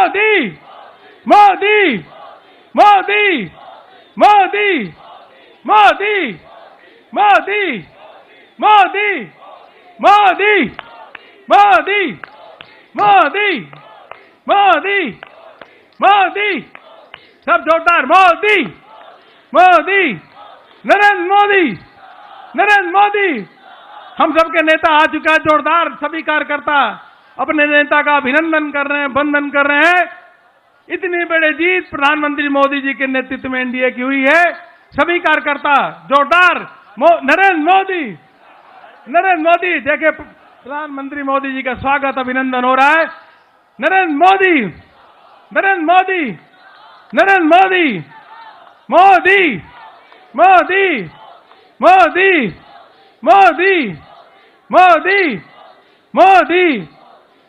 मोदी मोदी मोदी मोदी मोदी मोदी मोदी मोदी मोदी मोदी मोदी मोदी सब जोरदार मोदी मोदी नरेंद्र मोदी नरेंद्र मोदी। हम सबके नेता आ चुका है जोरदार। सभी कार्यकर्ता अपने नेता का अभिनंदन कर रहे हैं, वंदन कर रहे हैं। इतनी बड़ी जीत प्रधानमंत्री मोदी जी के नेतृत्व में एनडीए की हुई है। सभी कार्यकर्ता जोरदार नरेंद्र मोदी नरेंद्र मोदी। देखिए प्रधानमंत्री मोदी जी का स्वागत अभिनंदन हो रहा है। नरेंद्र मोदी नरेंद्र मोदी नरेंद्र मोदी मोदी मोदी मोदी मोदी मोदी मोदी।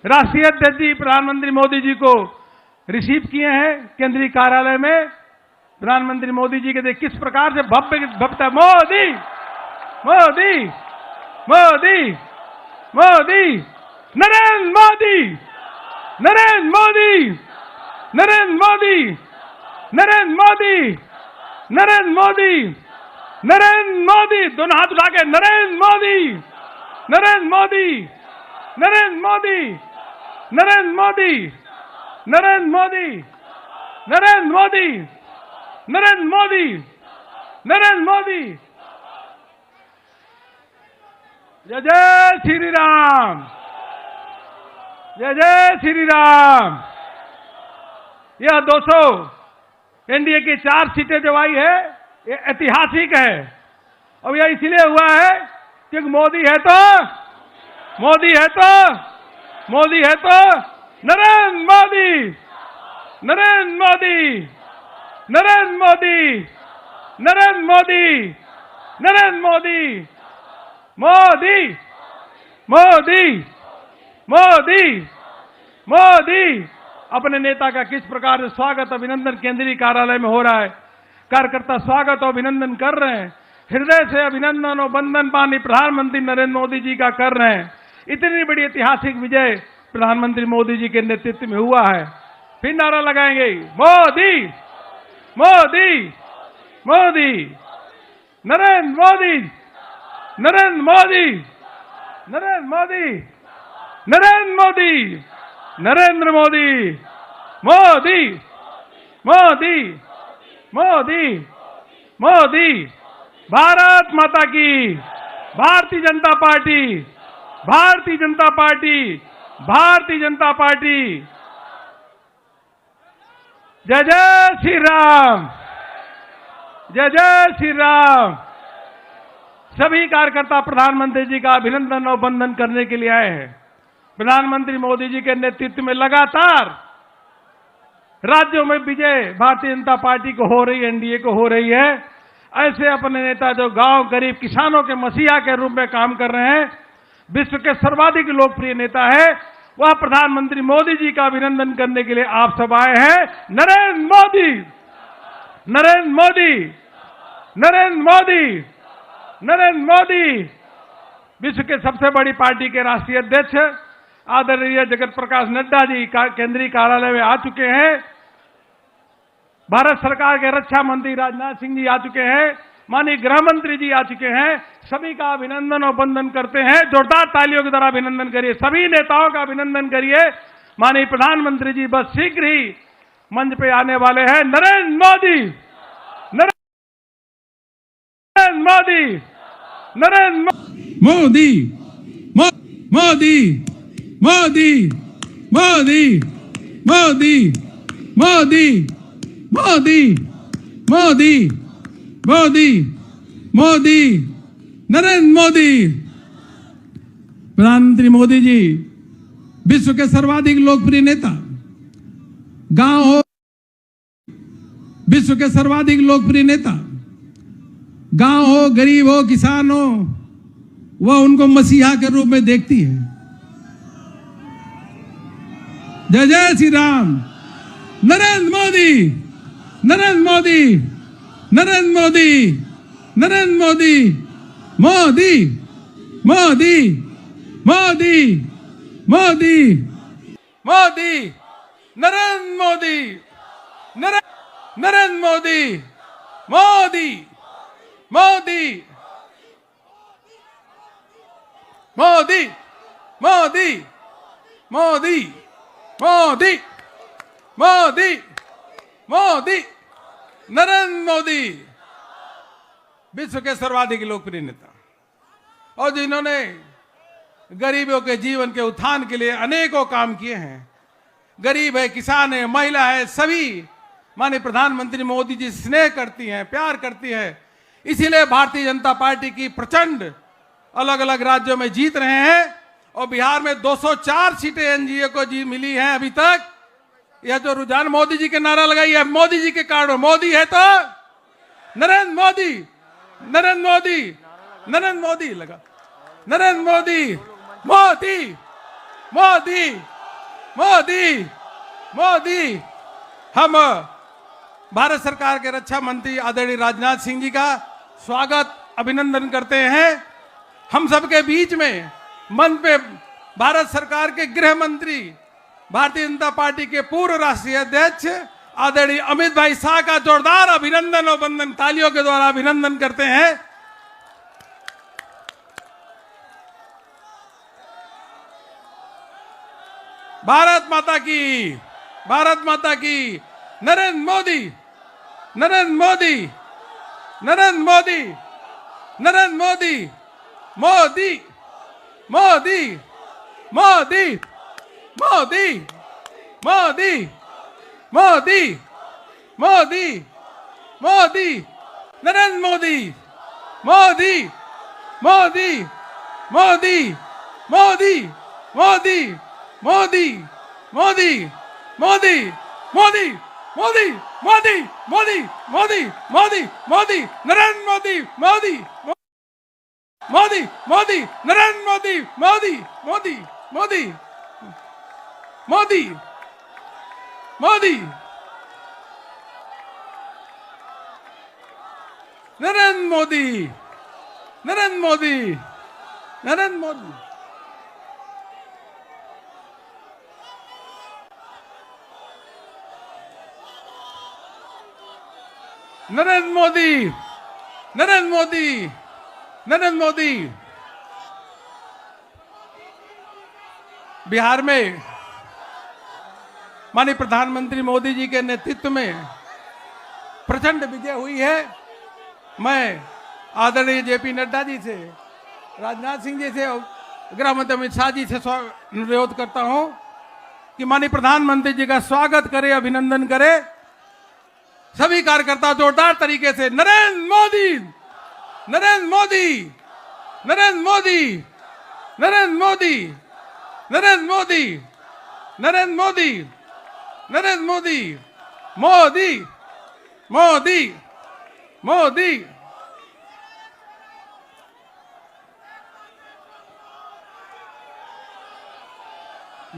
राष्ट्रीय अध्यक्ष जी प्रधानमंत्री मोदी जी को रिसीव किए हैं केंद्रीय कार्यालय में। प्रधानमंत्री मोदी जी के किस प्रकार से भव्य भव्य मोदी मोदी मोदी मोदी नरेंद्र मोदी नरेंद्र मोदी नरेंद्र मोदी नरेंद्र मोदी नरेंद्र मोदी नरेंद्र मोदी। दोनों हाथ उठा के नरेंद्र मोदी नरेंद्र मोदी नरेंद्र मोदी नरेंद्र मोदी नरेंद्र मोदी नरेंद्र मोदी नरेंद्र मोदी नरेंद्र मोदी। जय जय श्री राम जय जय श्री राम। यह 200 एनडीए की 4 सीटें जो आई है ये ऐतिहासिक है। अब यह इसलिए हुआ है क्योंकि मोदी है तो मोदी है तो मोदी है तो नरेंद्र मोदी नरेंद्र मोदी नरेंद्र मोदी नरेंद्र मोदी नरेंद्र मोदी मोदी मोदी मोदी मोदी। अपने नेता का किस प्रकार से स्वागत अभिनंदन केंद्रीय कार्यालय में हो रहा है। कार्यकर्ता स्वागत और अभिनंदन कर रहे हैं। हृदय से अभिनंदन और वंदन पानी प्रधानमंत्री नरेंद्र मोदी जी का कर रहे हैं। इतनी बड़ी ऐतिहासिक विजय प्रधानमंत्री मोदी जी के नेतृत्व में हुआ है। फिर नारा लगाएंगे मोदी मोदी मोदी नरेंद्र मोदी नरेंद्र मोदी नरेंद्र मोदी नरेंद्र मोदी नरेंद्र मोदी मोदी मोदी मोदी मोदी। भारत माता की Bharatiya Janata party Bharatiya Janata party Bharatiya Janata party. जय जय श्री राम जय जय श्री राम। सभी कार्यकर्ता प्रधानमंत्री जी का अभिनंदन और वंदन करने के लिए आए हैं। प्रधानमंत्री मोदी जी के नेतृत्व में लगातार राज्यों में विजय भारतीय जनता पार्टी को हो रही है, एनडीए को हो रही है। ऐसे अपने नेता जो गांव गरीब किसानों के मसीहा के रूप में काम कर रहे हैं, विश्व के सर्वाधिक लोकप्रिय नेता है, वह प्रधानमंत्री मोदी जी का अभिनंदन करने के लिए आप सब आए हैं। नरेंद्र मोदी नरेंद्र मोदी नरेंद्र मोदी नरेंद्र मोदी। विश्व के सबसे बड़ी पार्टी के राष्ट्रीय अध्यक्ष आदरणीय जगत प्रकाश नड्डा जी केंद्रीय कार्यालय में आ चुके हैं। भारत सरकार के रक्षा मंत्री राजनाथ सिंह जी आ चुके हैं। माननीय गृह मंत्री जी आ चुके हैं। सभी का अभिनंदन और वंदन करते हैं। जोरदार तालियों के द्वारा अभिनंदन करिए। सभी नेताओं का अभिनंदन करिए। माननीय प्रधानमंत्री जी बस शीघ्र ही मंच पे आने वाले हैं। नरेंद्र मोदी नरेंद्र मोदी नरेंद्र मोदी मोदी मोदी मोदी मोदी मोदी मोदी मोदी मोदी मोदी नरेंद्र मोदी। प्रधानमंत्री मोदी जी विश्व के सर्वाधिक लोकप्रिय नेता। गांव हो विश्व के सर्वाधिक लोकप्रिय नेता। गांव हो गरीब हो किसान हो, वह उनको मसीहा के रूप में देखती है। जय जय श्री राम। नरेंद्र मोदी नरेंद्र मोदी नरेंद्र मोदी नरेंद्र मोदी मोदी मोदी मोदी मोदी मोदी नरेंद्र मोदी, नरेंद्र मोदी, मोदी, मोदी, मोदी, मोदी, मोदी, मोदी, मोदी, मोदी, नरेंद्र मोदी, विश्व के सर्वाधिक लोकप्रिय नेता और जिन्होंने गरीबों के जीवन के उत्थान के लिए अनेकों काम किए हैं। गरीब है, किसान है, महिला है, सभी माननीय प्रधानमंत्री मोदी जी स्नेह करती हैं, प्यार करती है। इसीलिए भारतीय जनता पार्टी की प्रचंड अलग अलग राज्यों में जीत रहे हैं और बिहार में 204 सीटें एनडीए को जी मिली हैं अभी तक। यह जो रुझान मोदी जी के नारा लगाई है, मोदी जी के कारण, मोदी है तो नरेंद्र मोदी, नरेंद्र मोदी, नरेंद्र मोदी लगा, नरेंद्र मोदी, मोदी, मोदी, मोदी, मोदी। हम भारत सरकार के रक्षा मंत्री आदरणीय राजनाथ सिंह जी का स्वागत, अभिनंदन करते हैं। हम सबके बीच में मंच पे भारत सरकार के गृह मंत्री, भारतीय जनता पार्टी के पूर्व राष्ट्रीय अध्यक्ष आदरणीय अमित भाई शाह का जोरदार अभिनंदन और वंदन तालियों के द्वारा अभिनंदन करते हैं। भारत माता की, भारत माता की, नरेंद्र मोदी, नरेंद्र मोदी, नरेंद्र मोदी, नरेंद्र मोदी, मोदी, मोदी, मोदी, मोदी, मोदी, मोदी, मोदी, मोदी, नरेंद्र मोदी, मोदी, मोदी, मोदी, मोदी, मोदी, मोदी, मोदी, मोदी, मोदी, मोदी, मोदी, मोदी, मोदी, मोदी, मोदी, नरेंद्र मोदी, मोदी, मोदी, मोदी, नरेंद्र मोदी, मोदी, मोदी, मोदी, मोदी, मोदी, नरेंद्र मोदी, नरेंद्र मोदी, नरेंद्र मोदी। नरेंद्र मोदी, नरेंद्र मोदी, नरेंद्र मोदी। बिहार में माननीय प्रधानमंत्री मोदी जी के नेतृत्व में प्रचंड विजय हुई है। मैं आदरणीय जेपी नड्डा जी से, राजनाथ सिंह जी से, गृह मंत्री अमित शाह जी से अनुरोध करता हूं कि माननीय प्रधानमंत्री जी का स्वागत करें, अभिनंदन करें। सभी कार्यकर्ता जोरदार तरीके से नरेंद्र मोदी, नरेंद्र मोदी, नरेंद्र मोदी, नरेंद्र मोदी, नरेंद्र मोदी, नरेंद्र मोदी, नरेंद्र मोदी, मोदी, मोदी, मोदी।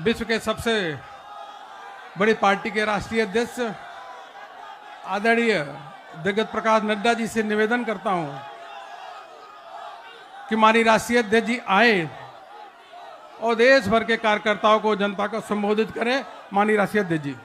विश्व के सबसे बड़ी पार्टी के राष्ट्रीय अध्यक्ष आदरणीय जगत प्रकाश नड्डा जी से निवेदन करता हूं कि माननीय राष्ट्रीय अध्यक्ष जी आए और देश भर के कार्यकर्ताओं को, जनता को संबोधित करें। माननीय राष्ट्रीय अध्यक्ष जी।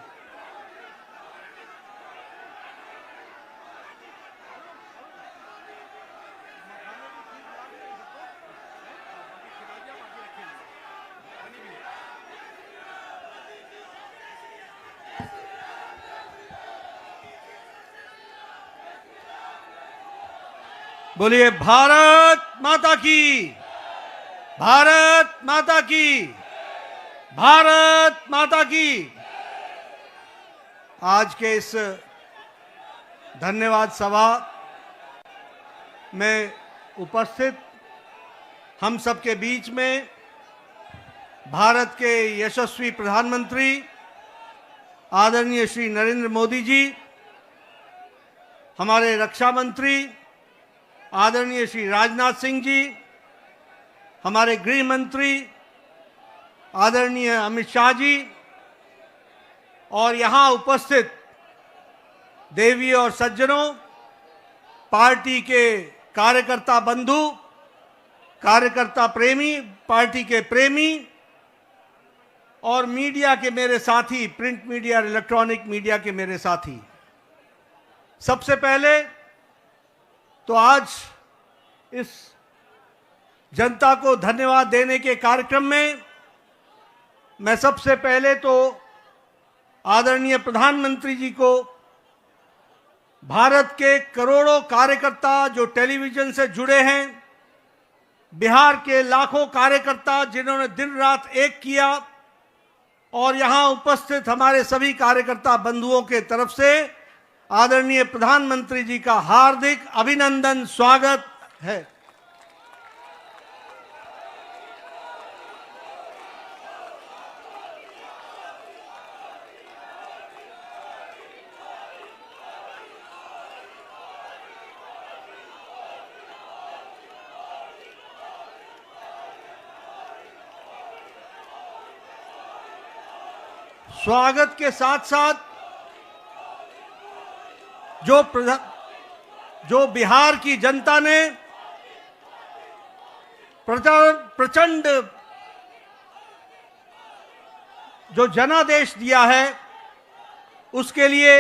बोलिए भारत माता की, भारत माता की, भारत माता की। आज के इस धन्यवाद सभा में उपस्थित हम सबके बीच में भारत के यशस्वी प्रधानमंत्री आदरणीय श्री नरेंद्र मोदी जी, हमारे रक्षा मंत्री आदरणीय श्री राजनाथ सिंह जी, हमारे गृह मंत्री आदरणीय अमित शाह जी और यहाँ उपस्थित देवी और सज्जनों, पार्टी के कार्यकर्ता बंधु, कार्यकर्ता प्रेमी, पार्टी के प्रेमी, और मीडिया के मेरे साथी, प्रिंट मीडिया और इलेक्ट्रॉनिक मीडिया के मेरे साथी, सबसे पहले तो आज इस जनता को धन्यवाद देने के कार्यक्रम में मैं सबसे पहले तो आदरणीय प्रधानमंत्री जी को, भारत के करोड़ों कार्यकर्ता जो टेलीविजन से जुड़े हैं, बिहार के लाखों कार्यकर्ता जिन्होंने दिन रात एक किया, और यहां उपस्थित हमारे सभी कार्यकर्ता बंधुओं के तरफ से आदरणीय प्रधानमंत्री जी का हार्दिक अभिनंदन, स्वागत है। स्वागत के साथ साथ जो बिहार की जनता ने प्रचंड जो जनादेश दिया है, उसके लिए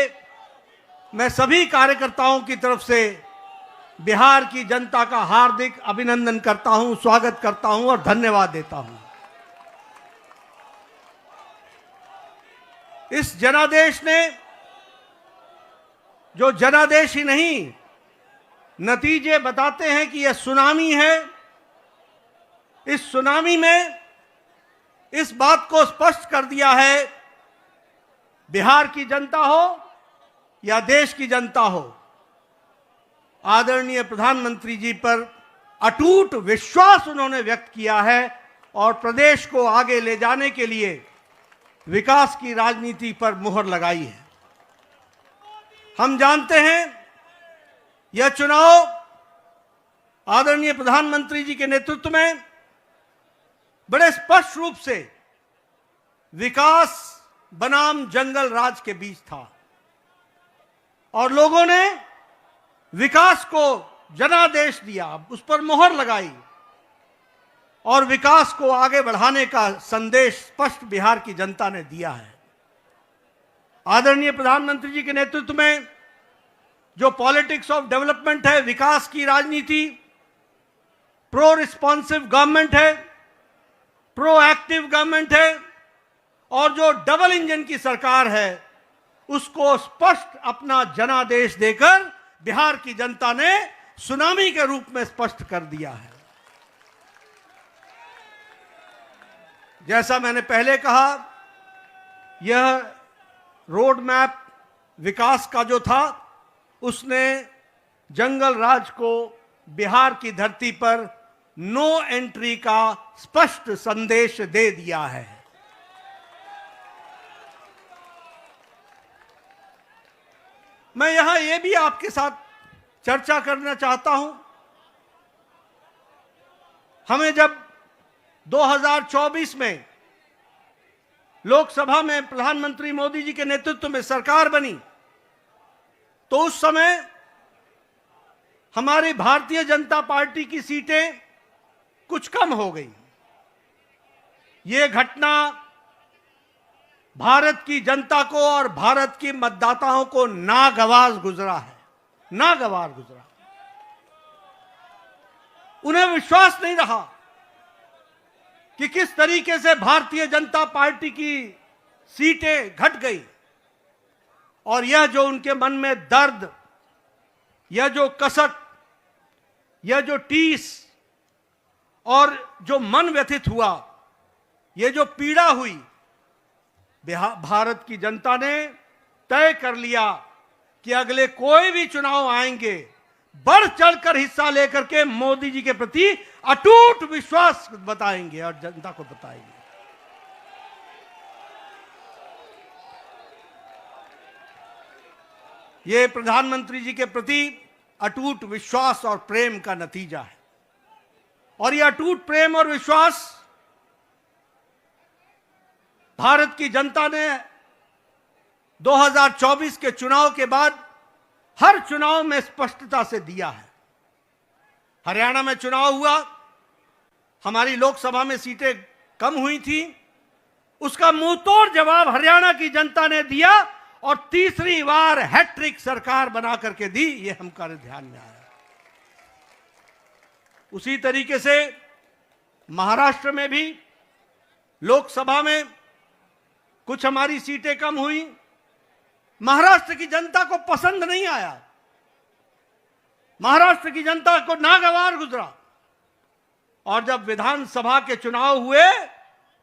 मैं सभी कार्यकर्ताओं की तरफ से बिहार की जनता का हार्दिक अभिनंदन करता हूं, स्वागत करता हूं और धन्यवाद देता हूं। इस जनादेश ने, जो जनादेश ही नहीं, नतीजे बताते हैं कि यह सुनामी है। इस सुनामी में इस बात को स्पष्ट कर दिया है, बिहार की जनता हो या देश की जनता हो, आदरणीय प्रधानमंत्री जी पर अटूट विश्वास उन्होंने व्यक्त किया है और प्रदेश को आगे ले जाने के लिए विकास की राजनीति पर मुहर लगाई है। हम जानते हैं यह चुनाव आदरणीय प्रधानमंत्री जी के नेतृत्व में बड़े स्पष्ट रूप से विकास बनाम जंगल राज के बीच था, और लोगों ने विकास को जनादेश दिया, उस पर मुहर लगाई और विकास को आगे बढ़ाने का संदेश स्पष्ट बिहार की जनता ने दिया है। आदरणीय प्रधानमंत्री जी के नेतृत्व में जो पॉलिटिक्स ऑफ डेवलपमेंट है, विकास की राजनीति, प्रो रिस्पॉन्सिव गवर्नमेंट है, प्रो एक्टिव गवर्नमेंट है, और जो डबल इंजन की सरकार है, उसको स्पष्ट अपना जनादेश देकर बिहार की जनता ने सुनामी के रूप में स्पष्ट कर दिया है। जैसा मैंने पहले कहा, यह रोड मैप विकास का जो था, उसने जंगल राज को बिहार की धरती पर नो एंट्री का स्पष्ट संदेश दे दिया है। मैं यहां यह भी आपके साथ चर्चा करना चाहता हूं, हमें जब 2024 में लोकसभा में प्रधानमंत्री मोदी जी के नेतृत्व में सरकार बनी, तो उस समय हमारी भारतीय जनता पार्टी की सीटें कुछ कम हो गई। यह घटना भारत की जनता को और भारत की मतदाताओं को नागवार गुजरा है, नागवार गुजरा। उन्हें विश्वास नहीं रहा कि किस तरीके से भारतीय जनता पार्टी की सीटें घट गई, और यह जो उनके मन में दर्द, यह जो कसक, यह जो टीस और जो मन व्यथित हुआ, यह जो पीड़ा हुई, भारत की जनता ने तय कर लिया कि अगले कोई भी चुनाव आएंगे, बढ़ चढ़कर हिस्सा लेकर के मोदी जी के प्रति अटूट विश्वास बताएंगे और जनता को बताएंगे। ये प्रधानमंत्री जी के प्रति अटूट विश्वास और प्रेम का नतीजा है, और यह अटूट प्रेम और विश्वास भारत की जनता ने 2024 के चुनाव के बाद हर चुनाव में स्पष्टता से दिया है। हरियाणा में चुनाव हुआ, हमारी लोकसभा में सीटें कम हुई थी, उसका मुंहतोड़ जवाब हरियाणा की जनता ने दिया और तीसरी बार हैट्रिक सरकार बना करके दी, ये हमारे ध्यान में आया। उसी तरीके से महाराष्ट्र में भी लोकसभा में कुछ हमारी सीटें कम हुई, महाराष्ट्र की जनता को पसंद नहीं आया, महाराष्ट्र की जनता को नागवार गुजरा। और जब विधानसभा के चुनाव हुए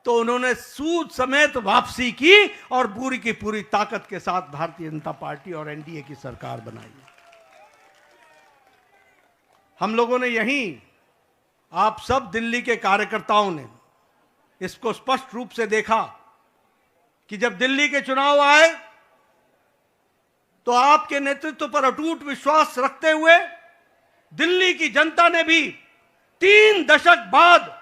तो उन्होंने सूद समेत वापसी की और पूरी की पूरी ताकत के साथ भारतीय जनता पार्टी और एनडीए की सरकार बनाई। हम लोगों ने यहीं, आप सब दिल्ली के कार्यकर्ताओं ने इसको स्पष्ट रूप से देखा कि जब दिल्ली के चुनाव आए तो आपके नेतृत्व पर अटूट विश्वास रखते हुए दिल्ली की जनता ने भी 3 दशक बाद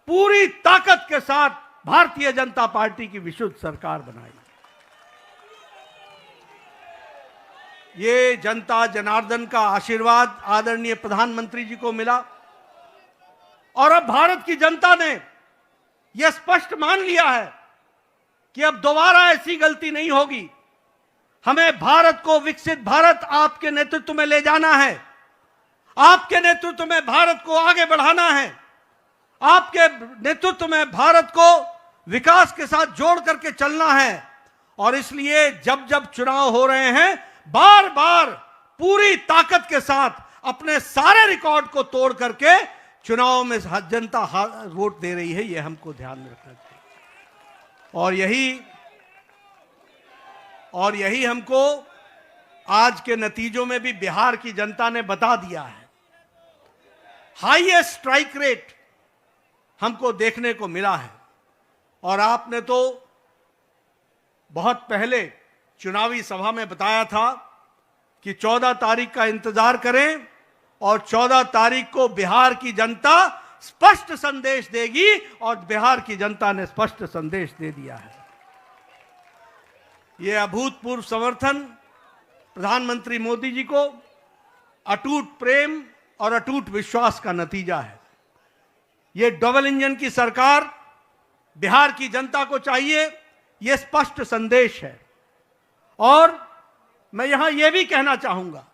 पूरी ताकत के साथ भारतीय जनता पार्टी की विशुद्ध सरकार बनाई। ये जनता जनार्दन का आशीर्वाद आदरणीय प्रधानमंत्री जी को मिला और अब भारत की जनता ने यह स्पष्ट मान लिया है कि अब दोबारा ऐसी गलती नहीं होगी। हमें भारत को, विकसित भारत आपके नेतृत्व में ले जाना है, आपके नेतृत्व में भारत को आगे बढ़ाना है, आपके नेतृत्व में भारत को विकास के साथ जोड़ करके चलना है। और इसलिए जब जब चुनाव हो रहे हैं, बार बार पूरी ताकत के साथ अपने सारे रिकॉर्ड को तोड़ करके चुनाव में जनता वोट दे रही है, यह हमको ध्यान में रखना चाहिए। और यही हमको आज के नतीजों में भी बिहार की जनता ने बता दिया है। हाईएस्ट स्ट्राइक रेट हमको देखने को मिला है। और आपने तो बहुत पहले चुनावी सभा में बताया था कि 14 तारीख का इंतजार करें और 14 तारीख को बिहार की जनता स्पष्ट संदेश देगी और बिहार की जनता ने स्पष्ट संदेश दे दिया है। यह अभूतपूर्व समर्थन प्रधानमंत्री मोदी जी को अटूट प्रेम और अटूट विश्वास का नतीजा है। यह डबल इंजन की सरकार बिहार की जनता को चाहिए, यह स्पष्ट संदेश है। और मैं यहां यह भी कहना चाहूंगा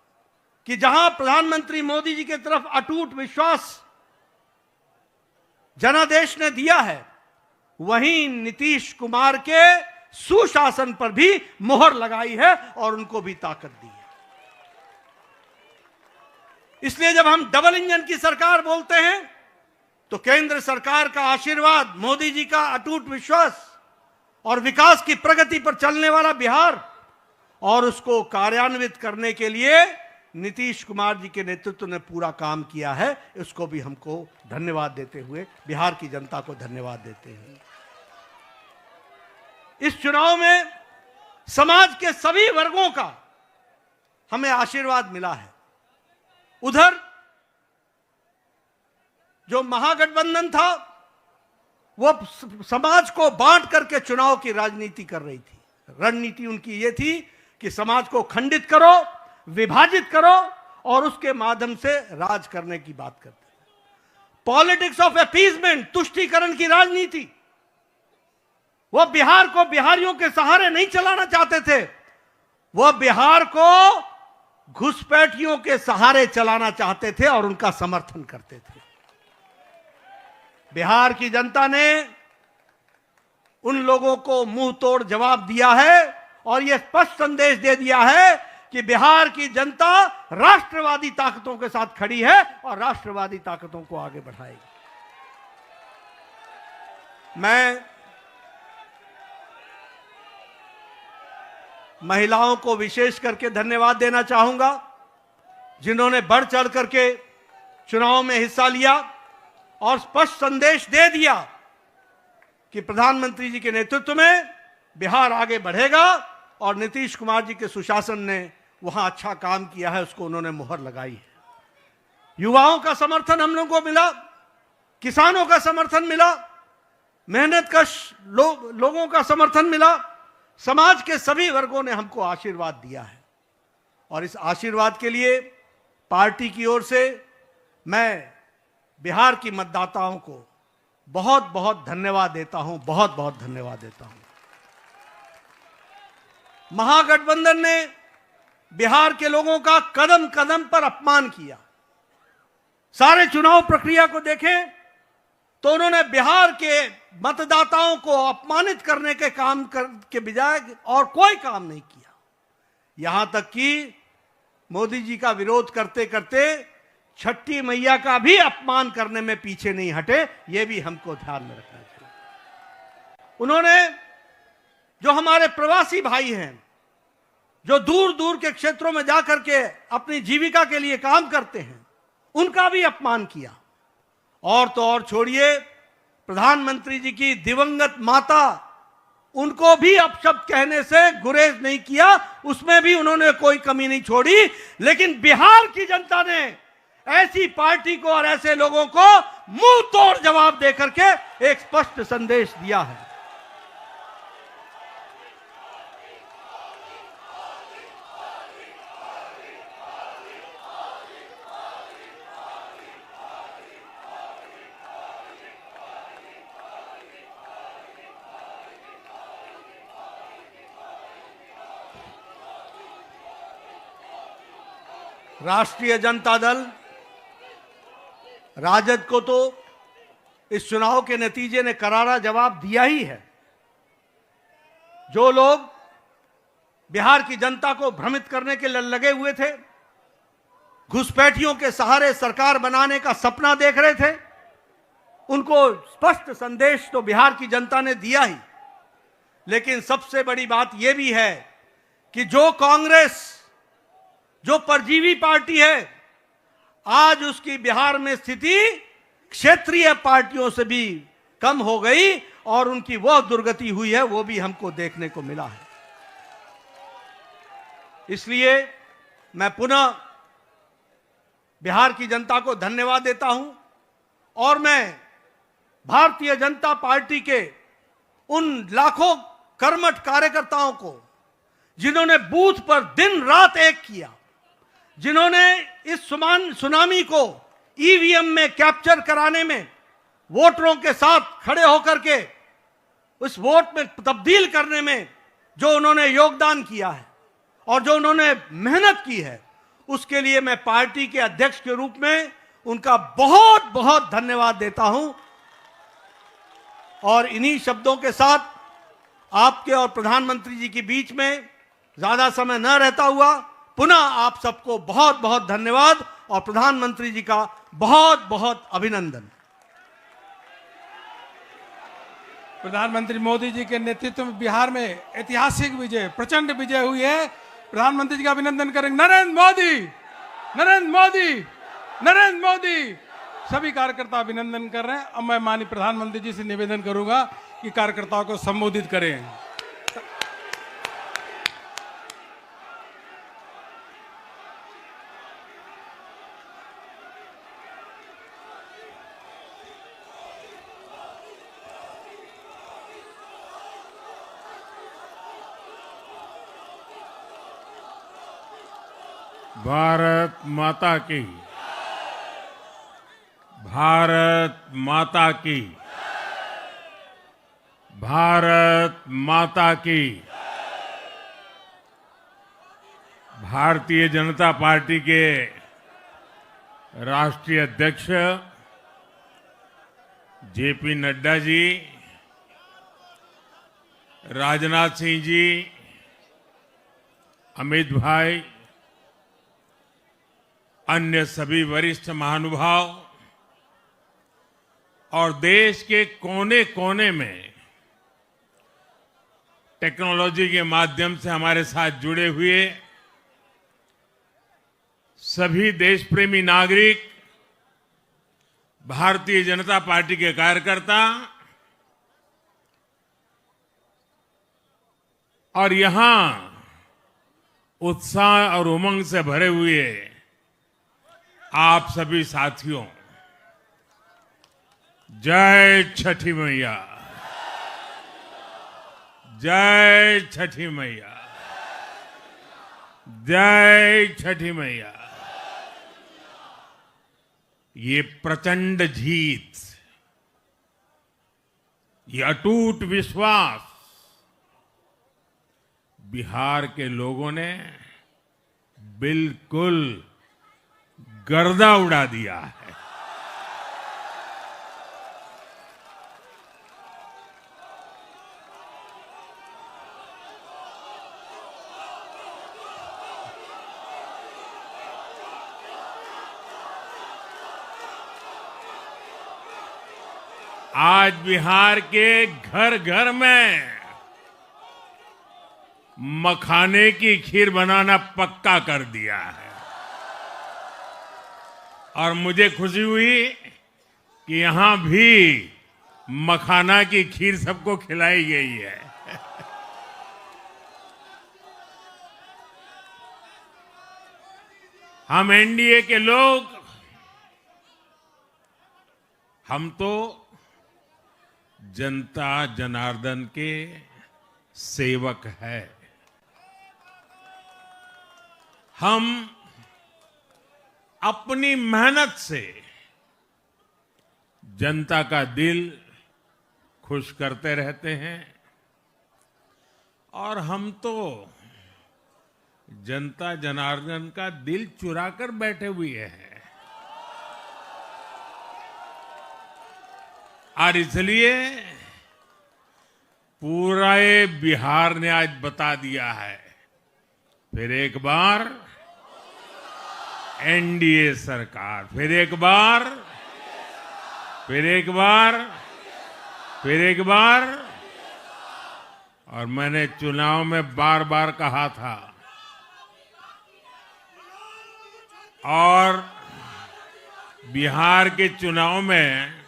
कि जहां प्रधानमंत्री मोदी जी की तरफ अटूट विश्वास जनादेश ने दिया है, वहीं नीतीश कुमार के सुशासन पर भी मोहर लगाई है और उनको भी ताकत दी है। इसलिए जब हम डबल इंजन की सरकार बोलते हैं तो केंद्र सरकार का आशीर्वाद, मोदी जी का अटूट विश्वास और विकास की प्रगति पर चलने वाला बिहार और उसको कार्यान्वित करने के लिए नीतीश कुमार जी के नेतृत्व ने पूरा काम किया है। इसको भी हमको धन्यवाद देते हुए बिहार की जनता को धन्यवाद देते हैं। इस चुनाव में समाज के सभी वर्गों का हमें आशीर्वाद मिला है। उधर जो महागठबंधन था वो समाज को बांट करके चुनाव की राजनीति कर रही थी। रणनीति उनकी ये थी कि समाज को खंडित करो, विभाजित करो और उसके माध्यम से राज करने की बात करते हैं। पॉलिटिक्स ऑफ अपीजमेंट, तुष्टीकरण की राजनीति। वो बिहार को बिहारियों के सहारे नहीं चलाना चाहते थे, वो बिहार को घुसपैठियों के सहारे चलाना चाहते थे और उनका समर्थन करते थे। बिहार की जनता ने उन लोगों को मुंह तोड़ जवाब दिया है और यह स्पष्ट संदेश दे दिया है कि बिहार की जनता राष्ट्रवादी ताकतों के साथ खड़ी है और राष्ट्रवादी ताकतों को आगे बढ़ाएगी। मैं महिलाओं को विशेष करके धन्यवाद देना चाहूंगा, जिन्होंने बढ़ चढ़ करके चुनाव में हिस्सा लिया और स्पष्ट संदेश दे दिया कि प्रधानमंत्री जी के नेतृत्व में बिहार आगे बढ़ेगा और नीतीश कुमार जी के सुशासन ने वहां अच्छा काम किया है, उसको उन्होंने मुहर लगाई है। युवाओं का समर्थन हम लोगों को मिला, किसानों का समर्थन मिला, मेहनत का लोगों का समर्थन मिला, समाज के सभी वर्गों ने हमको आशीर्वाद दिया है। और इस आशीर्वाद के लिए पार्टी की ओर से मैं बिहार की मतदाताओं को बहुत बहुत धन्यवाद देता हूं, बहुत बहुत धन्यवाद देता हूं। महागठबंधन ने बिहार के लोगों का कदम कदम पर अपमान किया। सारे चुनाव प्रक्रिया को देखें तो उन्होंने बिहार के मतदाताओं को अपमानित करने के काम के बजाय और कोई काम नहीं किया। यहां तक कि मोदी जी का विरोध करते करते छठी मैया का भी अपमान करने में पीछे नहीं हटे। यह भी हमको ध्यान में रखना चाहिए। उन्होंने जो हमारे प्रवासी भाई हैं, जो दूर दूर के क्षेत्रों में जाकर के अपनी जीविका के लिए काम करते हैं, उनका भी अपमान किया। और तो और छोड़िए, प्रधानमंत्री जी की दिवंगत माता, उनको भी अपशब्द कहने से गुरेज नहीं किया, उसमें भी उन्होंने कोई कमी नहीं छोड़ी। लेकिन बिहार की जनता ने ऐसी पार्टी को और ऐसे लोगों को मुंह तोड़ जवाब देकर के एक स्पष्ट संदेश दिया है। राष्ट्रीय जनता दल राजद को तो इस चुनाव के नतीजे ने करारा जवाब दिया ही है। जो लोग बिहार की जनता को भ्रमित करने के लिए लगे हुए थे, घुसपैठियों के सहारे सरकार बनाने का सपना देख रहे थे, उनको स्पष्ट संदेश तो बिहार की जनता ने दिया ही। लेकिन सबसे बड़ी बात यह भी है कि जो कांग्रेस, जो परजीवी पार्टी है, आज उसकी बिहार में स्थिति क्षेत्रीय पार्टियों से भी कम हो गई और उनकी वह दुर्गति हुई है, वो भी हमको देखने को मिला है। इसलिए मैं पुनः बिहार की जनता को धन्यवाद देता हूं और मैं भारतीय जनता पार्टी के उन लाखों कर्मठ कार्यकर्ताओं को, जिन्होंने बूथ पर दिन रात एक किया, जिन्होंने इस सुनामी को ईवीएम में कैप्चर कराने में वोटरों के साथ खड़े होकर के उस वोट में तब्दील करने में जो उन्होंने योगदान किया है और जो उन्होंने मेहनत की है, उसके लिए मैं पार्टी के अध्यक्ष के रूप में उनका बहुत बहुत धन्यवाद देता हूं। और इन्हीं शब्दों के साथ आपके और प्रधानमंत्री जी के बीच में ज्यादा समय न रहता हुआ पुनः आप सबको बहुत बहुत धन्यवाद और प्रधानमंत्री जी का बहुत बहुत अभिनंदन। प्रधानमंत्री मोदी जी के नेतृत्व में बिहार में ऐतिहासिक विजय, प्रचंड विजय हुई है। प्रधानमंत्री जी का अभिनंदन करेंगे। नरेंद्र मोदी, नरेंद्र मोदी, नरेंद्र मोदी। सभी कार्यकर्ता अभिनंदन कर रहे हैं। अब मैं माननीय प्रधानमंत्री जी से निवेदन करूंगा कि कार्यकर्ताओं को संबोधित करें। भारत माता की, भारत माता की, भारत माता की। भारतीय जनता पार्टी के राष्ट्रीय अध्यक्ष जेपी नड्डा जी, राजनाथ सिंह जी, अमित भाई, अन्य सभी वरिष्ठ महानुभाव और देश के कोने कोने में टेक्नोलॉजी के माध्यम से हमारे साथ जुड़े हुए सभी देश प्रेमी नागरिक, भारतीय जनता पार्टी के कार्यकर्ता और यहां उत्साह और उमंग से भरे हुए आप सभी साथियों, जय छठी मैया, जय छठी मैया, जय छठी मैया। ये प्रचंड जीत ये अटूट विश्वास बिहार के लोगों ने बिल्कुल गर्दा उड़ा दिया है। आज बिहार के घर घर में मखाने की खीर बनाना पक्का कर दिया है और मुझे खुशी हुई कि यहां भी मखाना की खीर सबको खिलाई गई है। हम एनडीए के लोग, हम तो जनता जनार्दन के सेवक है। हम अपनी मेहनत से जनता का दिल खुश करते रहते हैं और हम तो जनता जनार्दन का दिल चुरा कर बैठे हुए हैं। और इसलिए पूरा ये बिहार ने आज बता दिया है, फिर एक बार एनडीए सरकार, फिर एक बार, फिर एक बार, फिर एक बार। और मैंने चुनाव में बार बार कहा था और बिहार के चुनाव में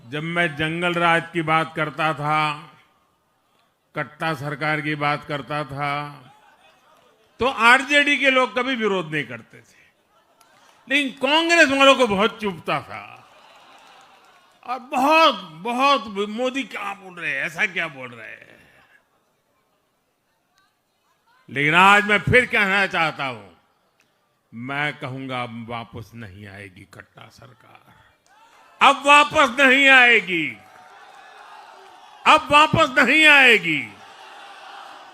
जब मैं जंगल राज की बात करता था, कट्टा सरकार की बात करता था, तो आरजेडी के लोग कभी विरोध नहीं करते थे, लेकिन कांग्रेस वालों को बहुत चुभता था और बहुत बहुत मोदी क्या बोल रहे हैं, ऐसा क्या बोल रहे हैं। लेकिन आज मैं फिर कहना चाहता हूं, मैं कहूंगा अब वापस नहीं आएगी कट्टा सरकार, अब वापस नहीं आएगी, अब वापस नहीं आएगी,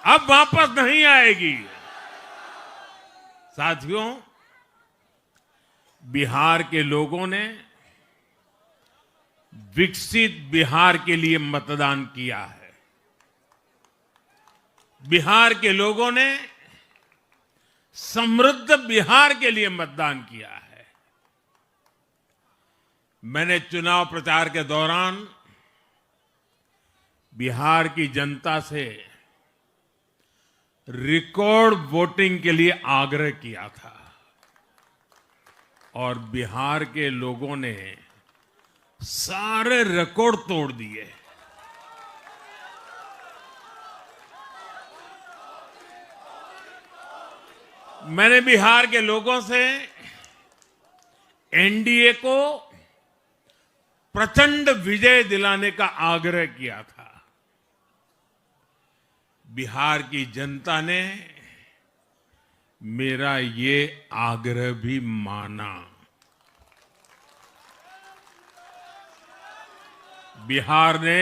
अब वापस नहीं आएगी। साथियों, बिहार के लोगों ने विकसित बिहार के लिए मतदान किया है। बिहार के लोगों ने समृद्ध बिहार के लिए मतदान किया है। मैंने चुनाव प्रचार के दौरान बिहार की जनता से रिकॉर्ड वोटिंग के लिए आग्रह किया था और बिहार के लोगों ने सारे रिकॉर्ड तोड़ दिए। मैंने बिहार के लोगों से एनडीए को प्रचंड विजय दिलाने का आग्रह किया था। बिहार की जनता ने मेरा ये आग्रह भी माना। बिहार ने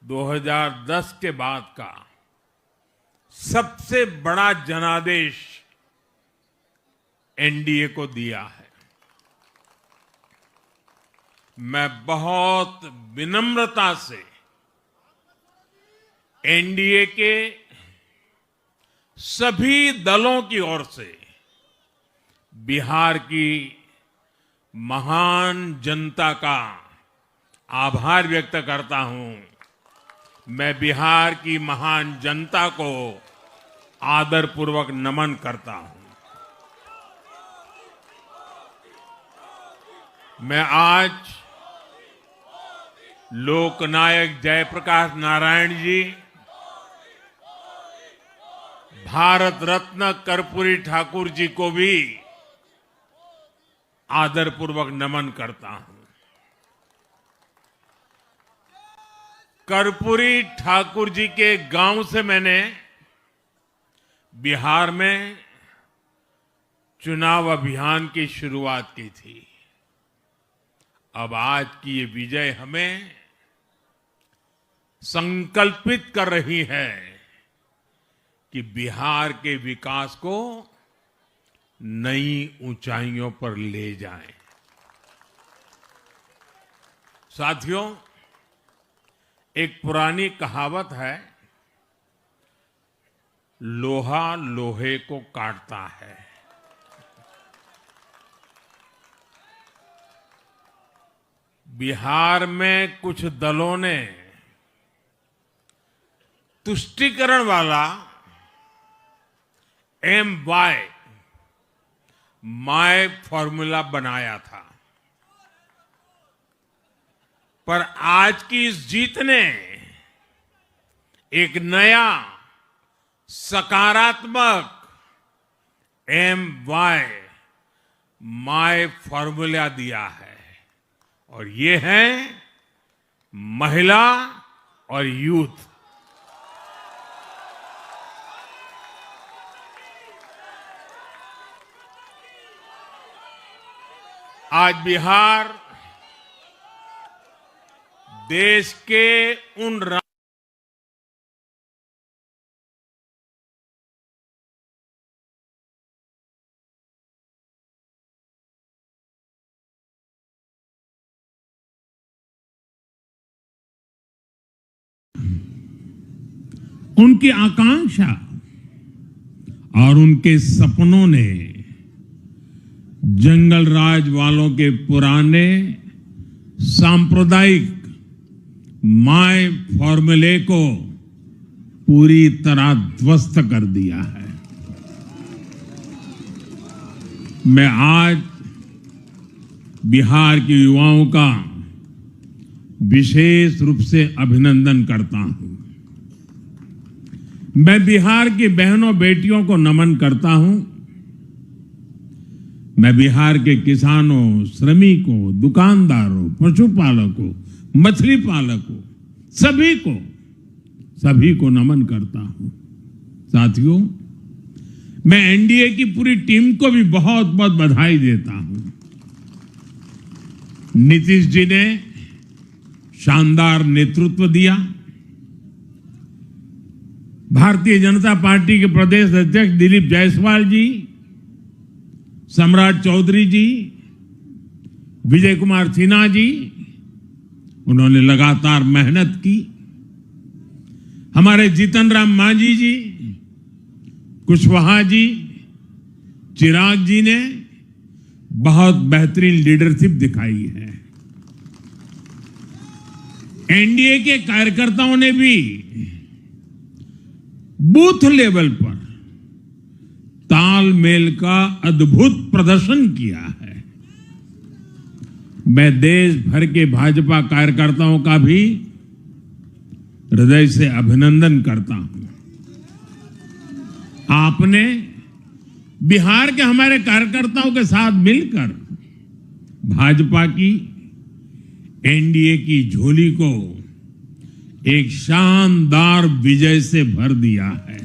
2010 के बाद का सबसे बड़ा जनादेश एनडीए को दिया है। मैं बहुत विनम्रता से एनडीए के सभी दलों की ओर से बिहार की महान जनता का आभार व्यक्त करता हूं। मैं बिहार की महान जनता को आदरपूर्वक नमन करता हूं। मैं आज लोकनायक जयप्रकाश नारायण जी, भारत रत्न कर्पूरी ठाकुर जी को भी आदरपूर्वक नमन करता हूं। कर्पूरी ठाकुर जी के गांव से मैंने बिहार में चुनाव अभियान की शुरुआत की थी। अब आज की ये विजय हमें संकल्पित कर रही है कि बिहार के विकास को नई ऊंचाइयों पर ले जाएं। साथियों, एक पुरानी कहावत है, लोहा लोहे को काटता है। बिहार में कुछ दलों ने तुष्टीकरण वाला MY माय फॉर्मूला बनाया था, पर आज की इस जीत ने एक नया सकारात्मक MY माय फॉर्मूला दिया है, और ये है महिला और यूथ। आज बिहार देश के उन उनकी आकांक्षा और उनके सपनों ने जंगल राज वालों के पुराने सांप्रदायिक माय फॉर्मूले को पूरी तरह ध्वस्त कर दिया है। मैं आज बिहार के युवाओं का विशेष रूप से अभिनंदन करता हूं। मैं बिहार की बहनों बेटियों को नमन करता हूं। मैं बिहार के किसानों, श्रमिकों, दुकानदारों, पशुपालकों, मछली पालकों, सभी को नमन करता हूं। साथियों, मैं एनडीए की पूरी टीम को भी बहुत बहुत बधाई देता हूं। नीतीश जी ने शानदार नेतृत्व दिया। भारतीय जनता पार्टी के प्रदेश अध्यक्ष दिलीप जायसवाल जी, सम्राट चौधरी जी, विजय कुमार सिन्हा जी, उन्होंने लगातार मेहनत की। हमारे जीतन राम मांझी जी, कुशवाहा जी, चिराग जी ने बहुत बेहतरीन लीडरशिप दिखाई है। एनडीए के कार्यकर्ताओं ने भी बूथ लेवल पर तालमेल का अद्भुत प्रदर्शन किया है। मैं देश भर के भाजपा कार्यकर्ताओं का भी हृदय से अभिनंदन करता हूं। आपने बिहार के हमारे कार्यकर्ताओं के साथ मिलकर भाजपा की एनडीए की झोली को एक शानदार विजय से भर दिया है।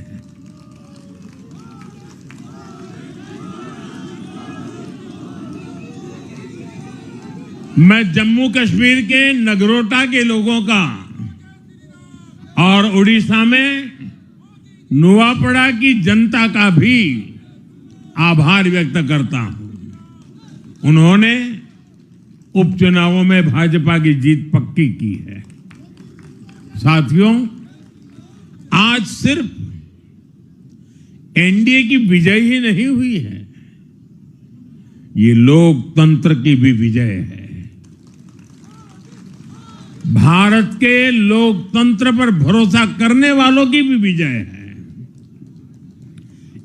मैं जम्मू कश्मीर के नगरोटा के लोगों का और उड़ीसा में नुआपड़ा की जनता का भी आभार व्यक्त करता हूं। उन्होंने उपचुनावों में भाजपा की जीत पक्की की है। साथियों, आज सिर्फ एनडीए की विजय ही नहीं हुई है, ये लोकतंत्र की भी विजय है। भारत के लोकतंत्र पर भरोसा करने वालों की भी विजय है।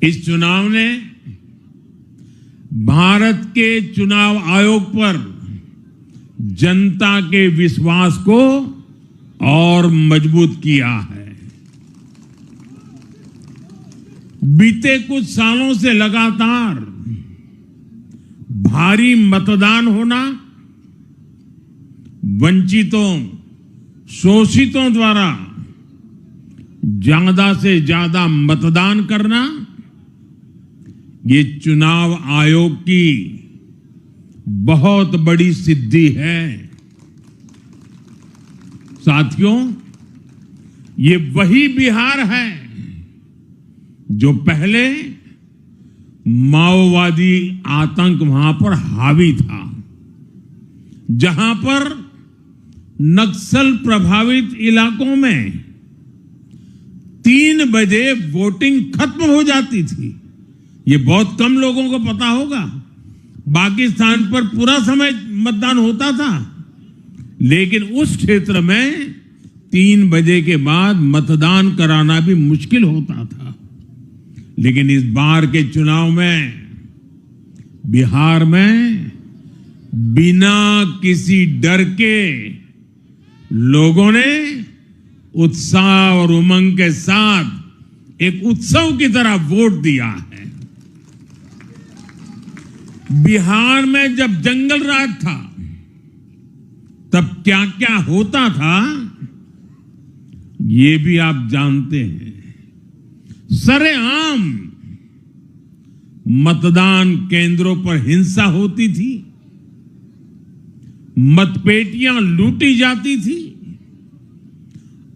इस चुनाव ने भारत के चुनाव आयोग पर जनता के विश्वास को और मजबूत किया है। बीते कुछ सालों से लगातार भारी मतदान होना, वंचितों, शोषितों द्वारा ज्यादा से ज्यादा मतदान करना, ये चुनाव आयोग की बहुत बड़ी सिद्धि है। साथियों, ये वही बिहार है जो पहले माओवादी आतंक वहां पर हावी था, जहां पर नक्सल प्रभावित इलाकों में 3 बजे वोटिंग खत्म हो जाती थी। ये बहुत कम लोगों को पता होगा। बाकी स्थान पर पूरा समय मतदान होता था, लेकिन उस क्षेत्र में 3 बजे के बाद मतदान कराना भी मुश्किल होता था। लेकिन इस बार के चुनाव में बिहार में बिना किसी डर के लोगों ने उत्साह और उमंग के साथ एक उत्सव की तरह वोट दिया है। बिहार में जब जंगल राज था तब क्या क्या होता था ये भी आप जानते हैं। सरेआम मतदान केंद्रों पर हिंसा होती थी, मतपेटियां लूटी जाती थी।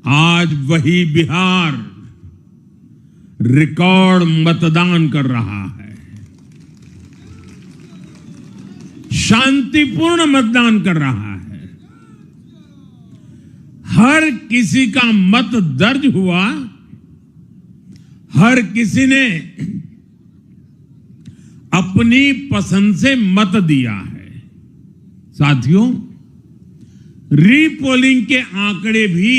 आज वही बिहार रिकॉर्ड मतदान कर रहा है, शांतिपूर्ण मतदान कर रहा है। हर किसी का मत दर्ज हुआ, हर किसी ने अपनी पसंद से मत दिया है। साथियों, रीपोलिंग के आंकड़े भी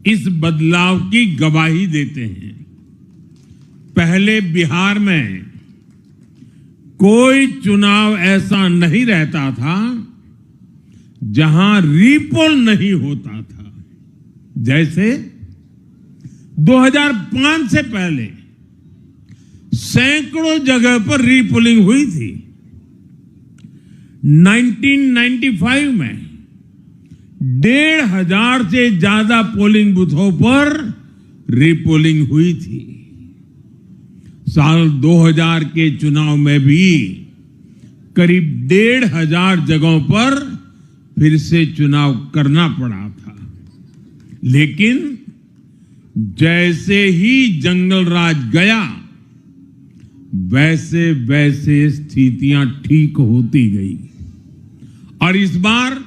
इस बदलाव की गवाही देते हैं। पहले बिहार में कोई चुनाव ऐसा नहीं रहता था जहां रीपोल नहीं होता था। जैसे 2005 से पहले सैकड़ों जगह पर रीपोलिंग हुई थी। 1995 में 1,500 से ज्यादा पोलिंग बूथों पर रीपोलिंग हुई थी। साल 2000 के चुनाव में भी करीब 1,500 जगहों पर फिर से चुनाव करना पड़ा था। लेकिन जैसे ही जंगल राज गया, वैसे वैसे स्थितियां ठीक होती गई और इस बार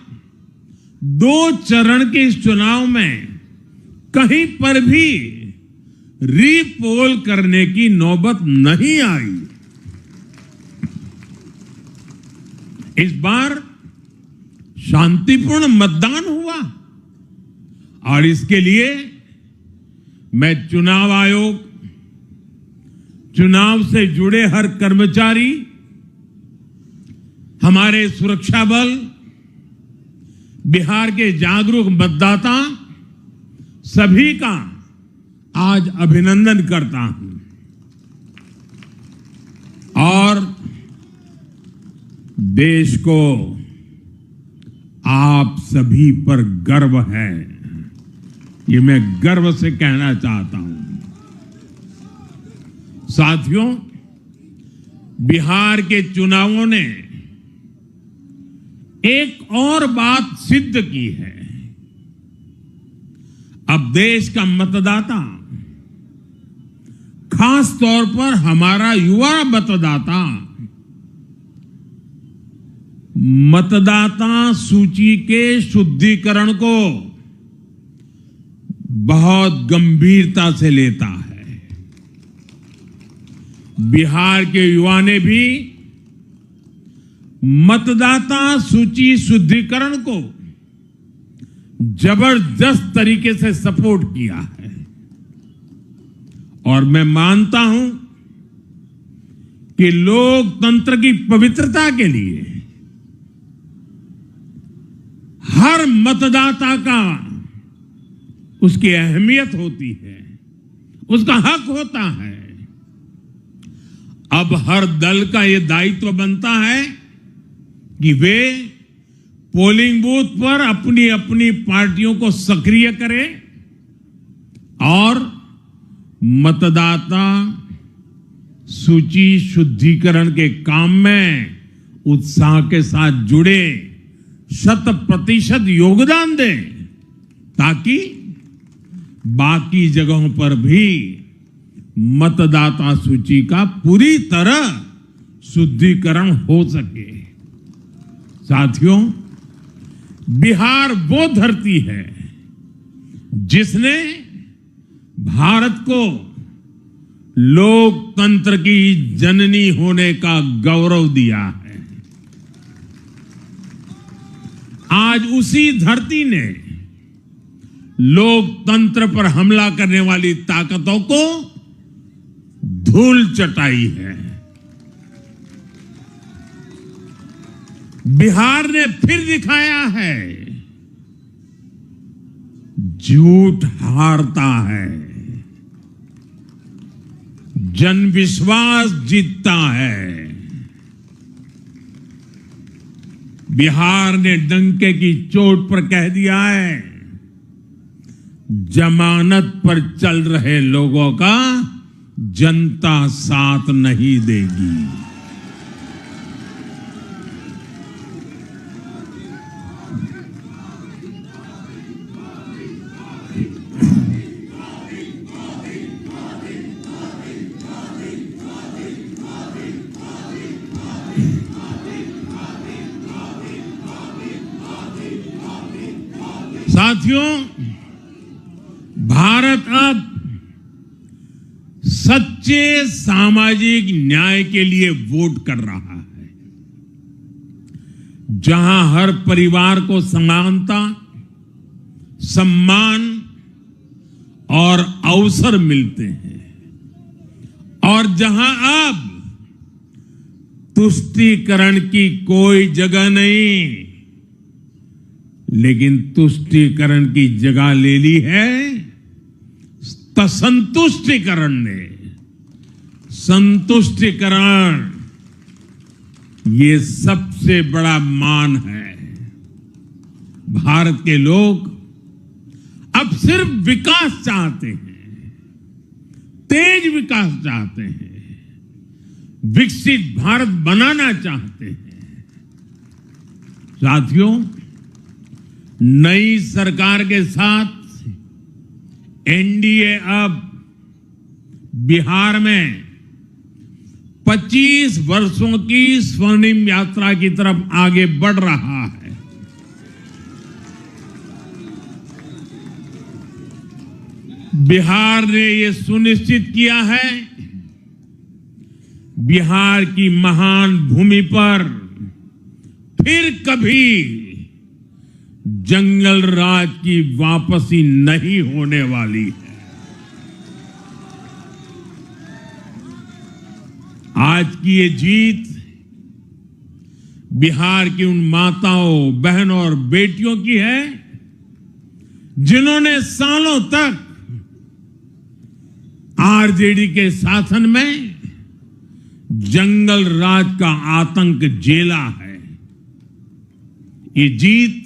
2 चरण के इस चुनाव में कहीं पर भी रीपोल करने की नौबत नहीं आई। इस बार शांतिपूर्ण मतदान हुआ और इसके लिए मैं चुनाव आयोग, चुनाव से जुड़े हर कर्मचारी, हमारे सुरक्षा बल, बिहार के जागरूक मतदाता सभी का आज अभिनंदन करता हूं और देश को आप सभी पर गर्व है, ये मैं गर्व से कहना चाहता हूं। साथियों, बिहार के चुनावों ने एक और बात सिद्ध की है। अब देश का मतदाता, खास तौर पर हमारा युवा मतदाता, मतदाता सूची के शुद्धिकरण को बहुत गंभीरता से लेता है। बिहार के युवा ने भी मतदाता सूची शुद्धिकरण को जबरदस्त तरीके से सपोर्ट किया है और मैं मानता हूं कि लोकतंत्र की पवित्रता के लिए हर मतदाता का उसकी अहमियत होती है, उसका हक होता है। अब हर दल का यह दायित्व बनता है कि वे पोलिंग बूथ पर अपनी अपनी पार्टियों को सक्रिय करें और मतदाता सूची शुद्धिकरण के काम में उत्साह के साथ जुड़े, 100% योगदान दें, ताकि बाकी जगहों पर भी मतदाता सूची का पूरी तरह शुद्धिकरण हो सके। साथियों, बिहार वो धरती है जिसने भारत को लोकतंत्र की जननी होने का गौरव दिया है। आज उसी धरती ने लोकतंत्र पर हमला करने वाली ताकतों को धूल चटाई है। बिहार ने फिर दिखाया है, झूठ हारता है, जन विश्वास जीतता है। बिहार ने डंके की चोट पर कह दिया है, जमानत पर चल रहे लोगों का जनता साथ नहीं देगी। साथियों, भारत अब सच्चे सामाजिक न्याय के लिए वोट कर रहा है, जहां हर परिवार को समानता, सम्मान और अवसर मिलते हैं, और जहां अब तुष्टीकरण की कोई जगह नहीं, लेकिन तुष्टीकरण की जगह ले ली है संतुष्टीकरण ने। संतुष्टीकरण ये सबसे बड़ा मान है। भारत के लोग अब सिर्फ विकास चाहते हैं, तेज विकास चाहते हैं, विकसित भारत बनाना चाहते हैं। साथियों, नई सरकार के साथ एनडीए अब बिहार में 25 वर्षों की स्वर्णिम यात्रा की तरफ आगे बढ़ रहा है। बिहार ने यह सुनिश्चित किया है, बिहार की महान भूमि पर फिर कभी जंगल राज की वापसी नहीं होने वाली है। आज की ये जीत बिहार की उन माताओं, बहनों और बेटियों की है जिन्होंने सालों तक आरजेडी के शासन में जंगल राज का आतंक झेला है। ये जीत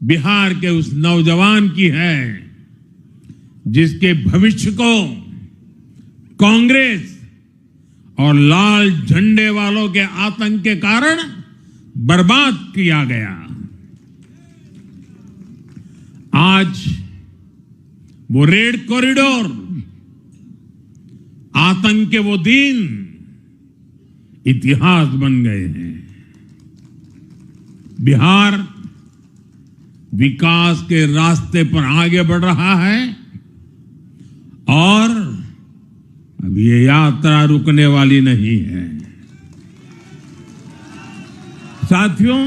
बिहार के उस नौजवान की है जिसके भविष्य को कांग्रेस और लाल झंडे वालों के आतंक के कारण बर्बाद किया गया। आज वो रेड कॉरिडोर, आतंक के वो दिन इतिहास बन गए हैं। बिहार विकास के रास्ते पर आगे बढ़ रहा है और अब ये यात्रा रुकने वाली नहीं है। साथियों,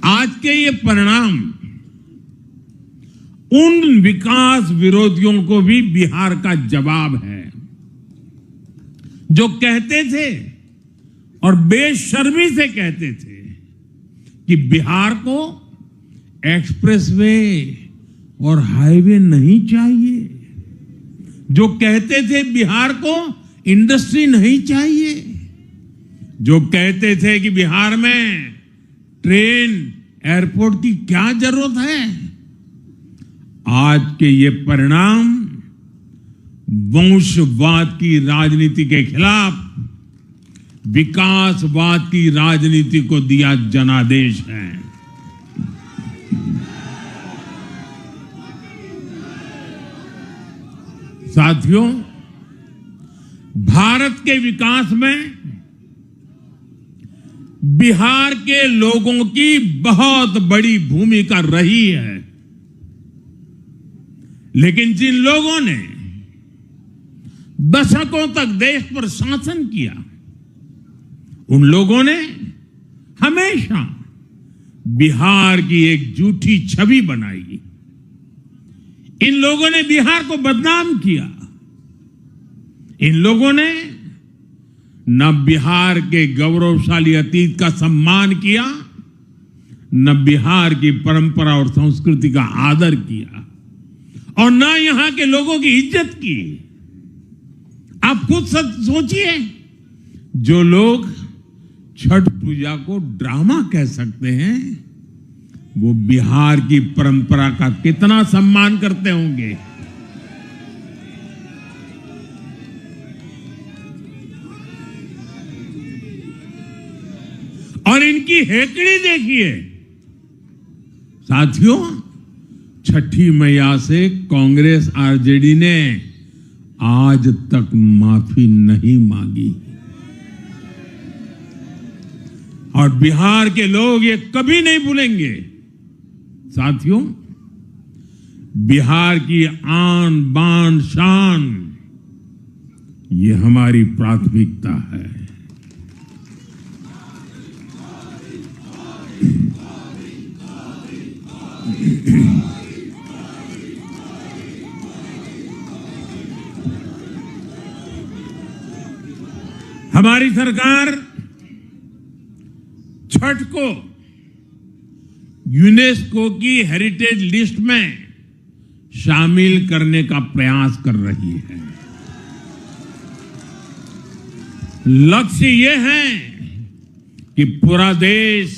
आज के ये परिणाम उन विकास विरोधियों को भी बिहार का जवाब है जो कहते थे और बेशर्मी से कहते थे कि बिहार को एक्सप्रेसवे और हाईवे नहीं चाहिए, जो कहते थे बिहार को इंडस्ट्री नहीं चाहिए, जो कहते थे कि बिहार में ट्रेन, एयरपोर्ट की क्या जरूरत है। आज के ये परिणाम वंशवाद की राजनीति के खिलाफ विकासवाद की राजनीति को दिया जनादेश है। साथियों, भारत के विकास में बिहार के लोगों की बहुत बड़ी भूमिका रही है, लेकिन जिन लोगों ने दशकों तक देश पर शासन किया, उन लोगों ने हमेशा बिहार की एक झूठी छवि बनाई। इन लोगों ने बिहार को बदनाम किया। इन लोगों ने न बिहार के गौरवशाली अतीत का सम्मान किया, न बिहार की परंपरा और संस्कृति का आदर किया, और न यहां के लोगों की इज्जत की। आप खुद सोचिए, जो लोग छठ पूजा को ड्रामा कह सकते हैं, वो बिहार की परंपरा का कितना सम्मान करते होंगे। और इनकी हेकड़ी देखिए। साथियों, छठी मैया से कांग्रेस आरजेडी ने आज तक माफी नहीं मांगी, और बिहार के लोग ये कभी नहीं भूलेंगे। साथियों, बिहार की आन बान शान, ये हमारी प्राथमिकता है। हमारी सरकार छठ को यूनेस्को की हेरिटेज लिस्ट में शामिल करने का प्रयास कर रही है। लक्ष्य यह है कि पूरा देश,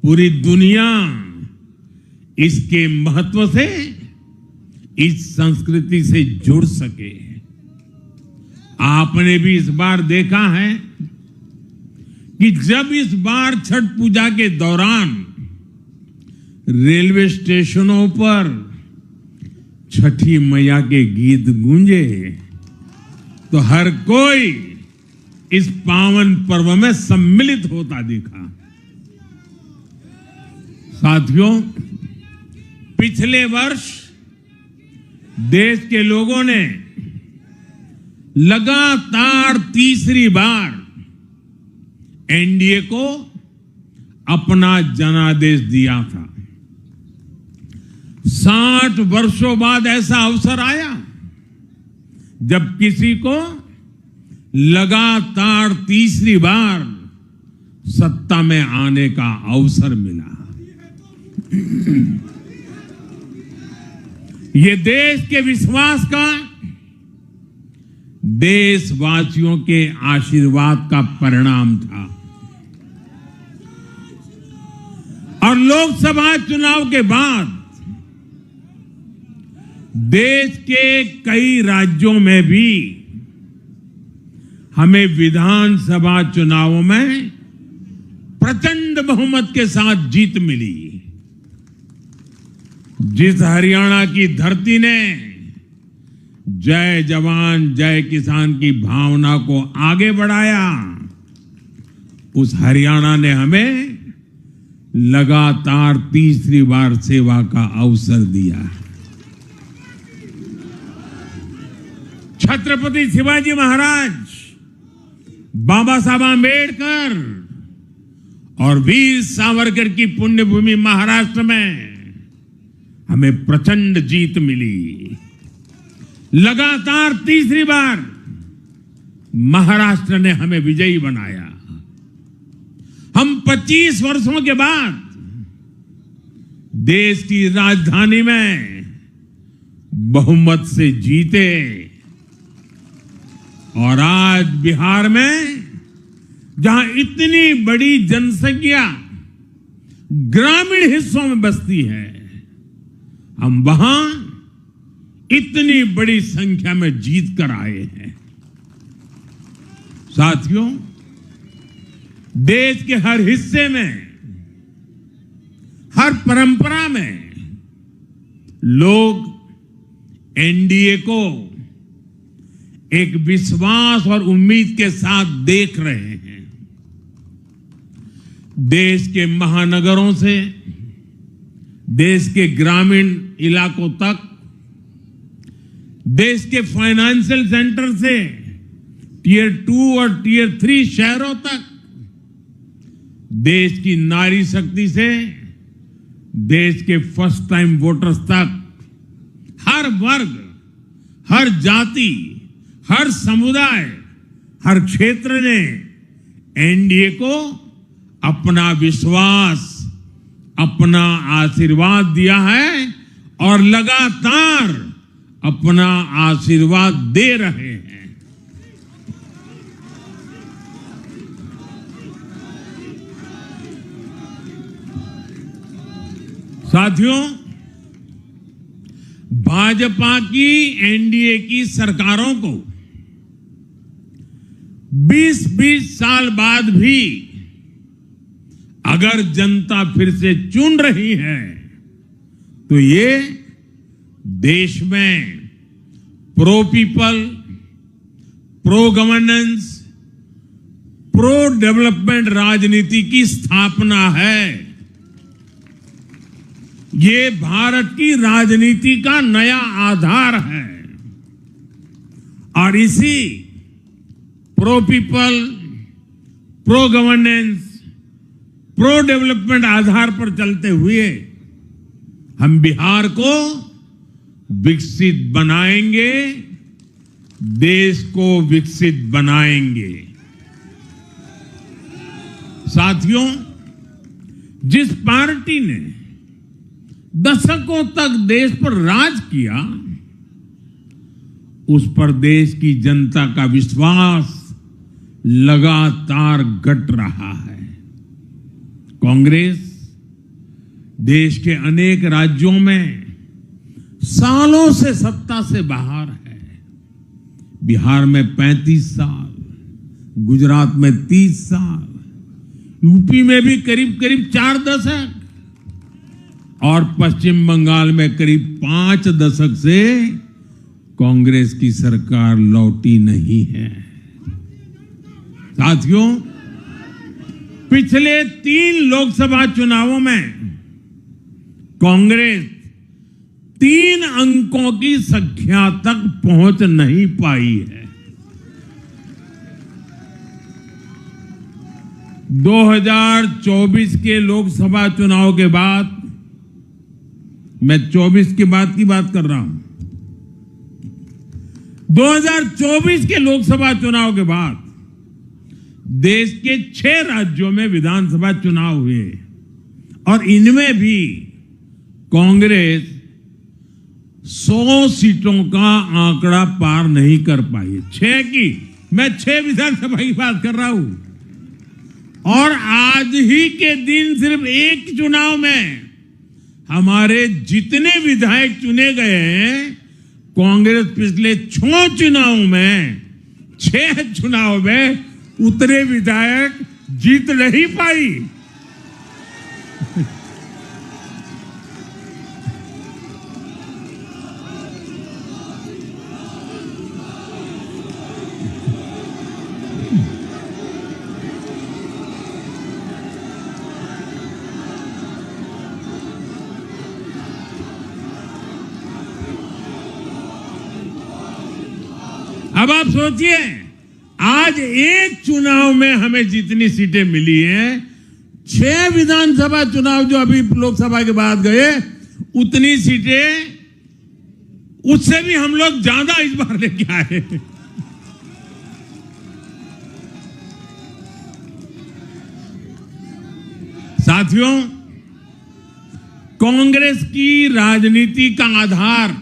पूरी दुनिया इसके महत्व से, इस संस्कृति से जुड़ सके। आपने भी इस बार देखा है कि जब इस बार छठ पूजा के दौरान रेलवे स्टेशनों पर छठी मैया के गीत गूंजे, तो हर कोई इस पावन पर्व में सम्मिलित होता दिखा। साथियों, पिछले वर्ष देश के लोगों ने लगातार तीसरी बार एनडीए को अपना जनादेश दिया था। 60 वर्षों बाद ऐसा अवसर आया जब किसी को लगातार तीसरी बार सत्ता में आने का अवसर मिला। ये देश के विश्वास का, देशवासियों के आशीर्वाद का परिणाम था। और लोकसभा चुनाव के बाद देश के कई राज्यों में भी हमें विधानसभा चुनावों में प्रचंड बहुमत के साथ जीत मिली। जिस हरियाणा की धरती ने जय जवान जय किसान की भावना को आगे बढ़ाया, उस हरियाणा ने हमें लगातार तीसरी बार सेवा का अवसर दिया। छत्रपति शिवाजी महाराज, बाबा साहब आंबेडकर और वीर सावरकर की पुण्यभूमि महाराष्ट्र में हमें प्रचंड जीत मिली। लगातार तीसरी बार महाराष्ट्र ने हमें विजयी बनाया। हम 25 वर्षों के बाद देश की राजधानी में बहुमत से जीते, और आज बिहार में जहां इतनी बड़ी जनसंख्या ग्रामीण हिस्सों में बसती है, हम वहां इतनी बड़ी संख्या में जीत कर आए हैं। साथियों, देश के हर हिस्से में, हर परंपरा में लोग एनडीए को एक विश्वास और उम्मीद के साथ देख रहे हैं। देश के महानगरों से देश के ग्रामीण इलाकों तक, देश के फाइनेंशियल सेंटर से टियर 2 और टियर 3 शहरों तक, देश की नारी शक्ति से देश के फर्स्ट टाइम वोटर्स तक, हर वर्ग, हर जाति, हर समुदाय, हर क्षेत्र ने एनडीए को अपना विश्वास, अपना आशीर्वाद दिया है और लगातार अपना आशीर्वाद दे रहे हैं। साथियों, भाजपा की एनडीए की सरकारों को 20-20 साल बाद भी अगर जनता फिर से चुन रही है तो ये देश में pro people, pro governance, pro development राजनीति की स्थापना है। ये भारत की राजनीति का नया आधार है और इसी pro people, pro governance, pro development आधार पर चलते हुए हम बिहार को विकसित बनाएंगे, देश को विकसित बनाएंगे। साथियों, जिस पार्टी ने दशकों तक देश पर राज किया, उस पर देश की जनता का विश्वास लगातार घट रहा है। कांग्रेस देश के अनेक राज्यों में सालों से सत्ता से बाहर है। बिहार में 35 साल, गुजरात में 30 साल, यूपी में भी करीब करीब 4 दशक और पश्चिम बंगाल में करीब 5 दशक से कांग्रेस की सरकार लौटी नहीं है। साथियों, पिछले 3 लोकसभा चुनावों में कांग्रेस 3 अंकों की संख्या तक पहुंच नहीं पाई है। 2024 के लोकसभा चुनाव के बाद, मैं 24 के बाद की बात कर रहा हूं, 2024 के लोकसभा चुनाव के बाद देश के 6 राज्यों में विधानसभा चुनाव हुए और इनमें भी कांग्रेस 100 सीटों का आंकड़ा पार नहीं कर पाई। 6 की, मैं 6 विधानसभा की बात कर रहा हूं और आज ही के दिन सिर्फ एक चुनाव में हमारे जितने विधायक चुने गए हैं, कांग्रेस पिछले 6 चुनावों में, 6 चुनाव में उतने विधायक जीत नहीं पाई। अब आप सोचिए, आज एक चुनाव में हमें जितनी सीटें मिली हैं, 6 विधानसभा चुनाव जो अभी लोकसभा के बाद गए, उतनी सीटें, उससे भी हम लोग ज्यादा इस बार लेके आए। साथियों, कांग्रेस की राजनीति का आधार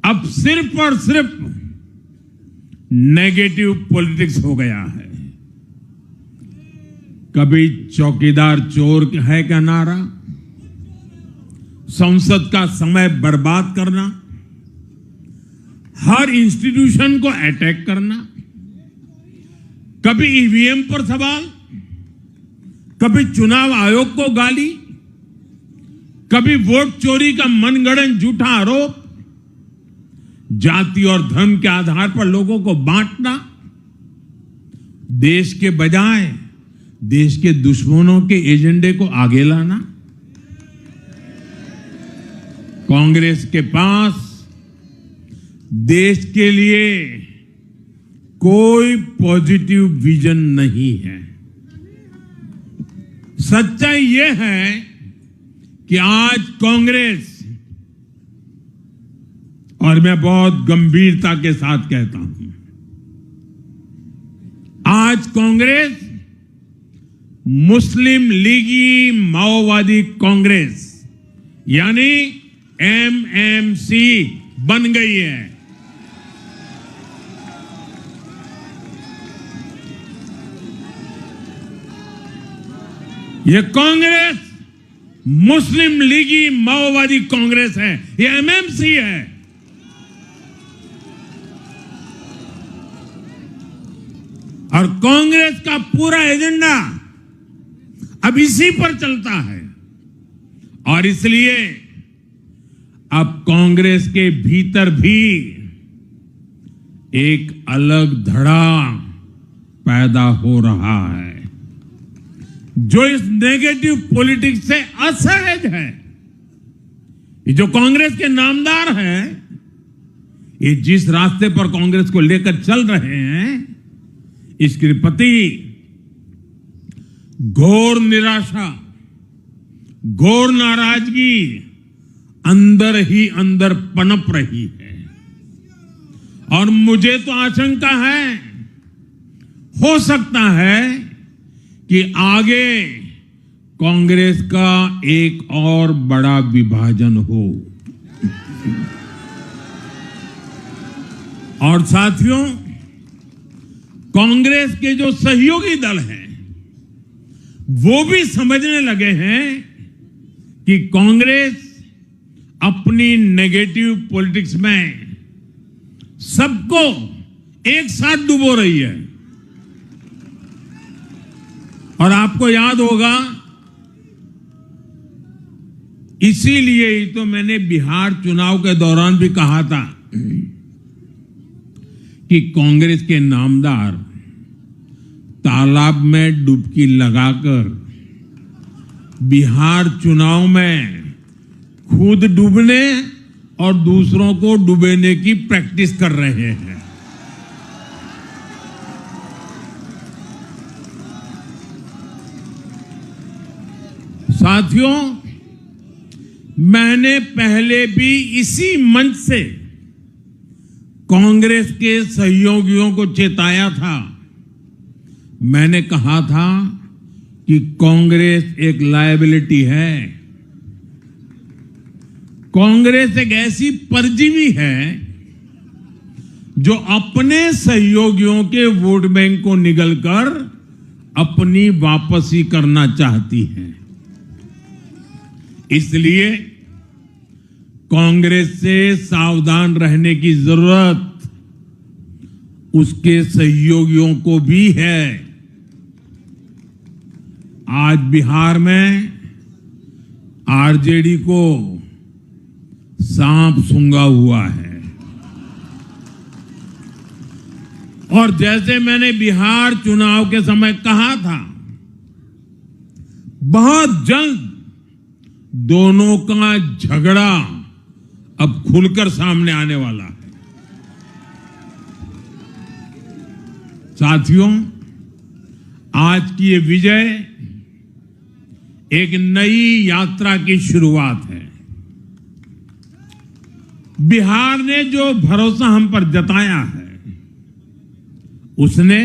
अब सिर्फ और सिर्फ नेगेटिव पॉलिटिक्स हो गया है। कभी चौकीदार चोर है का नारा, संसद का समय बर्बाद करना, हर इंस्टीट्यूशन को अटैक करना, कभी ईवीएम पर सवाल, कभी चुनाव आयोग को गाली, कभी वोट चोरी का मनगढ़ंत झूठा आरोप, जाति और धर्म के आधार पर लोगों को बांटना, देश के बजाय देश के दुश्मनों के एजेंडे को आगे लाना। कांग्रेस के पास देश के लिए कोई पॉजिटिव विजन नहीं है। सच्चाई यह है कि आज कांग्रेस, और मैं बहुत गंभीरता के साथ कहता हूं, आज कांग्रेस मुस्लिम लीगी माओवादी कांग्रेस यानी एमएमसी बन गई है। यह कांग्रेस मुस्लिम लीगी माओवादी कांग्रेस है, यह एमएमसी है। और कांग्रेस का पूरा एजेंडा अब इसी पर चलता है। और इसलिए अब कांग्रेस के भीतर भी एक अलग धड़ा पैदा हो रहा है जो इस नेगेटिव पॉलिटिक्स से असहज है। ये जो कांग्रेस के नामदार हैं, ये जिस रास्ते पर कांग्रेस को लेकर चल रहे हैं, इसके प्रति घोर निराशा, घोर नाराजगी अंदर ही अंदर पनप रही है। और मुझे तो आशंका है, हो सकता है कि आगे कांग्रेस का एक और बड़ा विभाजन हो। और साथियों, कांग्रेस के जो सहयोगी दल हैं वो भी समझने लगे हैं कि कांग्रेस अपनी नेगेटिव पॉलिटिक्स में सबको एक साथ डुबो रही है। और आपको याद होगा, इसीलिए ही तो मैंने बिहार चुनाव के दौरान भी कहा था कि कांग्रेस के नामदार तालाब में डुबकी लगाकर बिहार चुनाव में खुद डूबने और दूसरों को डुबेने की प्रैक्टिस कर रहे हैं। साथियों, मैंने पहले भी इसी मंच से कांग्रेस के सहयोगियों को चेताया था। मैंने कहा था कि कांग्रेस एक लायबिलिटी है, कांग्रेस एक ऐसी परजीवी है जो अपने सहयोगियों के वोट बैंक को निगलकर अपनी वापसी करना चाहती है। इसलिए कांग्रेस से सावधान रहने की जरूरत उसके सहयोगियों को भी है। आज बिहार में आरजेडी को सांप सूंघा हुआ है। और जैसे मैंने बिहार चुनाव के समय कहा था, बहुत जल्द दोनों का झगड़ा अब खुलकर सामने आने वाला है। साथियों, आज की ये विजय एक नई यात्रा की शुरुआत है। बिहार ने जो भरोसा हम पर जताया है, उसने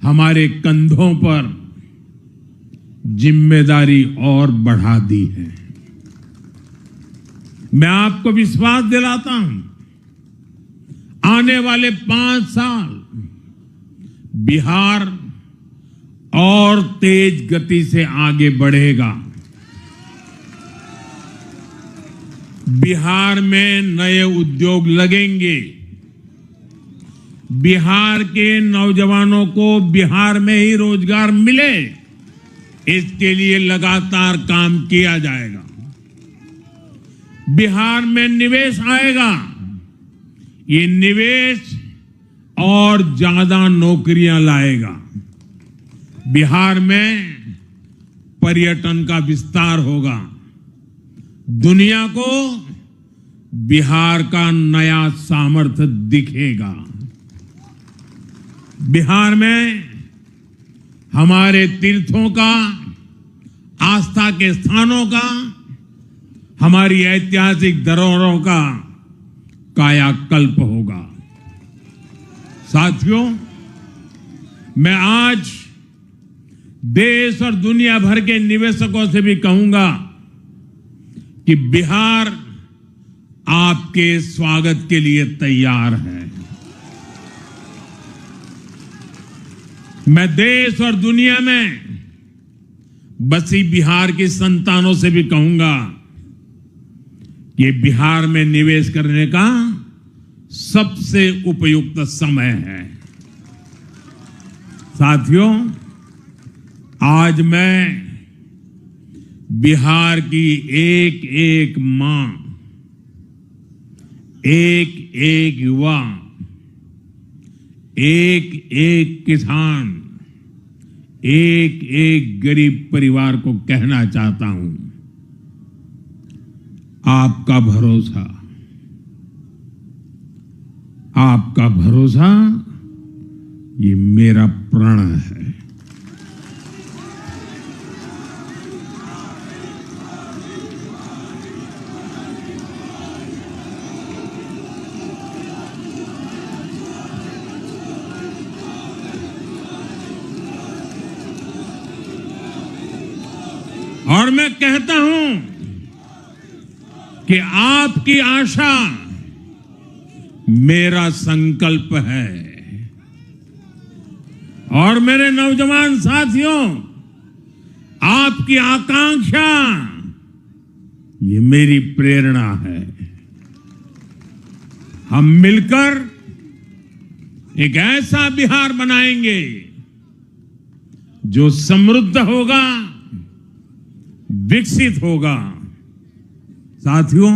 हमारे कंधों पर जिम्मेदारी और बढ़ा दी है। मैं आपको विश्वास दिलाता हूं, आने वाले 5 साल बिहार और तेज गति से आगे बढ़ेगा। बिहार में नए उद्योग लगेंगे, बिहार के नौजवानों को बिहार में ही रोजगार मिले, इसके लिए लगातार काम किया जाएगा। बिहार में निवेश आएगा, ये निवेश और ज्यादा नौकरियां लाएगा। बिहार में पर्यटन का विस्तार होगा। दुनिया को बिहार का नया सामर्थ्य दिखेगा। बिहार में हमारे तीर्थों का, आस्था के स्थानों का, हमारी ऐतिहासिक धरोहरों का कायाकल्प होगा। साथियों, मैं आज देश और दुनिया भर के निवेशकों से भी कहूंगा कि बिहार आपके स्वागत के लिए तैयार है। मैं देश और दुनिया में बसी बिहार की संतानों से भी कहूंगा कि बिहार में निवेश करने का सबसे उपयुक्त समय है। साथियों, आज मैं बिहार की एक एक मां, एक एक युवा, एक एक किसान, एक एक गरीब परिवार को कहना चाहता हूं, आपका भरोसा, आपका भरोसा ये मेरा प्रण है। और मैं कहता हूं कि आपकी आशा मेरा संकल्प है। और मेरे नौजवान साथियों, आपकी आकांक्षा ये मेरी प्रेरणा है। हम मिलकर एक ऐसा बिहार बनाएंगे जो समृद्ध होगा, विकसित होगा। साथियों,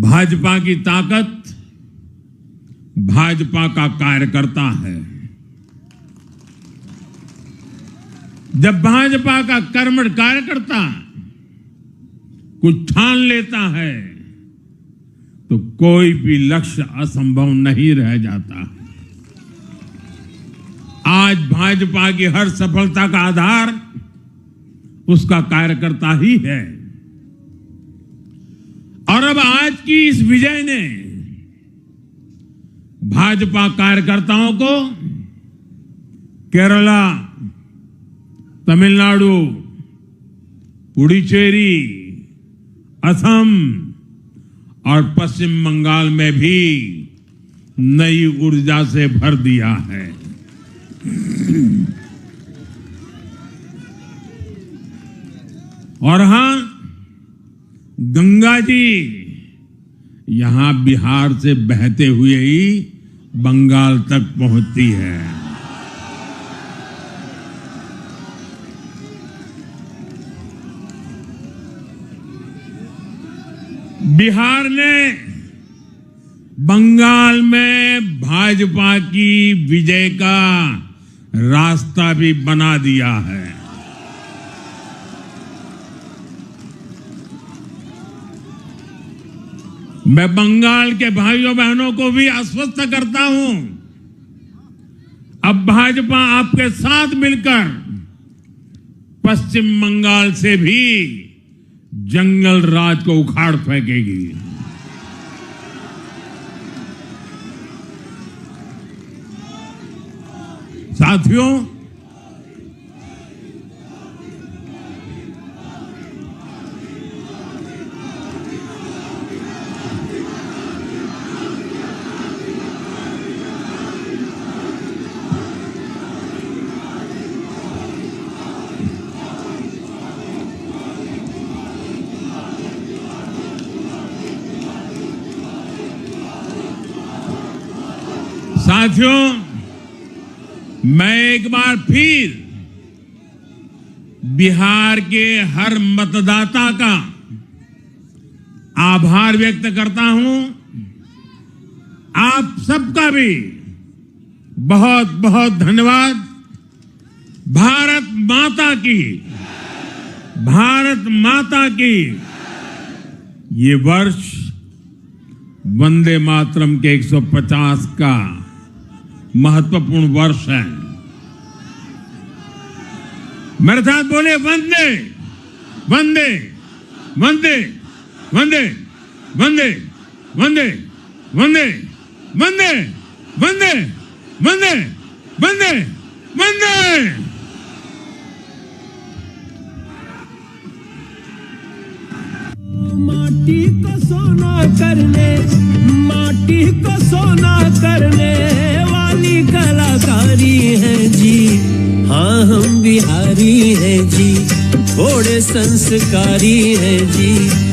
भाजपा की ताकत भाजपा का कार्यकर्ता है। जब भाजपा का कर्मठ कार्यकर्ता कुछ ठान लेता है तो कोई भी लक्ष्य असंभव नहीं रह जाता। आज भाजपा की हर सफलता का आधार उसका कार्यकर्ता ही है। और अब आज की इस विजय ने भाजपा कार्यकर्ताओं को केरला, तमिलनाडु, पुडुचेरी, असम और पश्चिम बंगाल में भी नई ऊर्जा से भर दिया है। और हां, गंगा जी यहां बिहार से बहते हुए ही बंगाल तक पहुंचती है। बिहार ने बंगाल में भाजपा की विजय का रास्ता भी बना दिया है। मैं बंगाल के भाइयों बहनों को भी आश्वस्त करता हूं, अब भाजपा आपके साथ मिलकर पश्चिम बंगाल से भी जंगल राज को उखाड़ फेंकेगी। साथियों, साथियों, मैं एक बार फिर बिहार के हर मतदाता का आभार व्यक्त करता हूं। आप सबका भी बहुत बहुत धन्यवाद। भारत माता की, भारत माता की। ये वर्ष वंदे मातरम के 150 का महत्वपूर्ण वर्ष है। मेरे साथ बोले वंदे वंदे वंदे वंदे वंदे वंदे वंदे वंदे वंदे वंदे वंदे वंदे। माटी को सोना करने, माटी को सोना करने वाली कलाकारी है जी। हाँ हम बिहारी हैं जी, थोड़े संस्कारी हैं जी।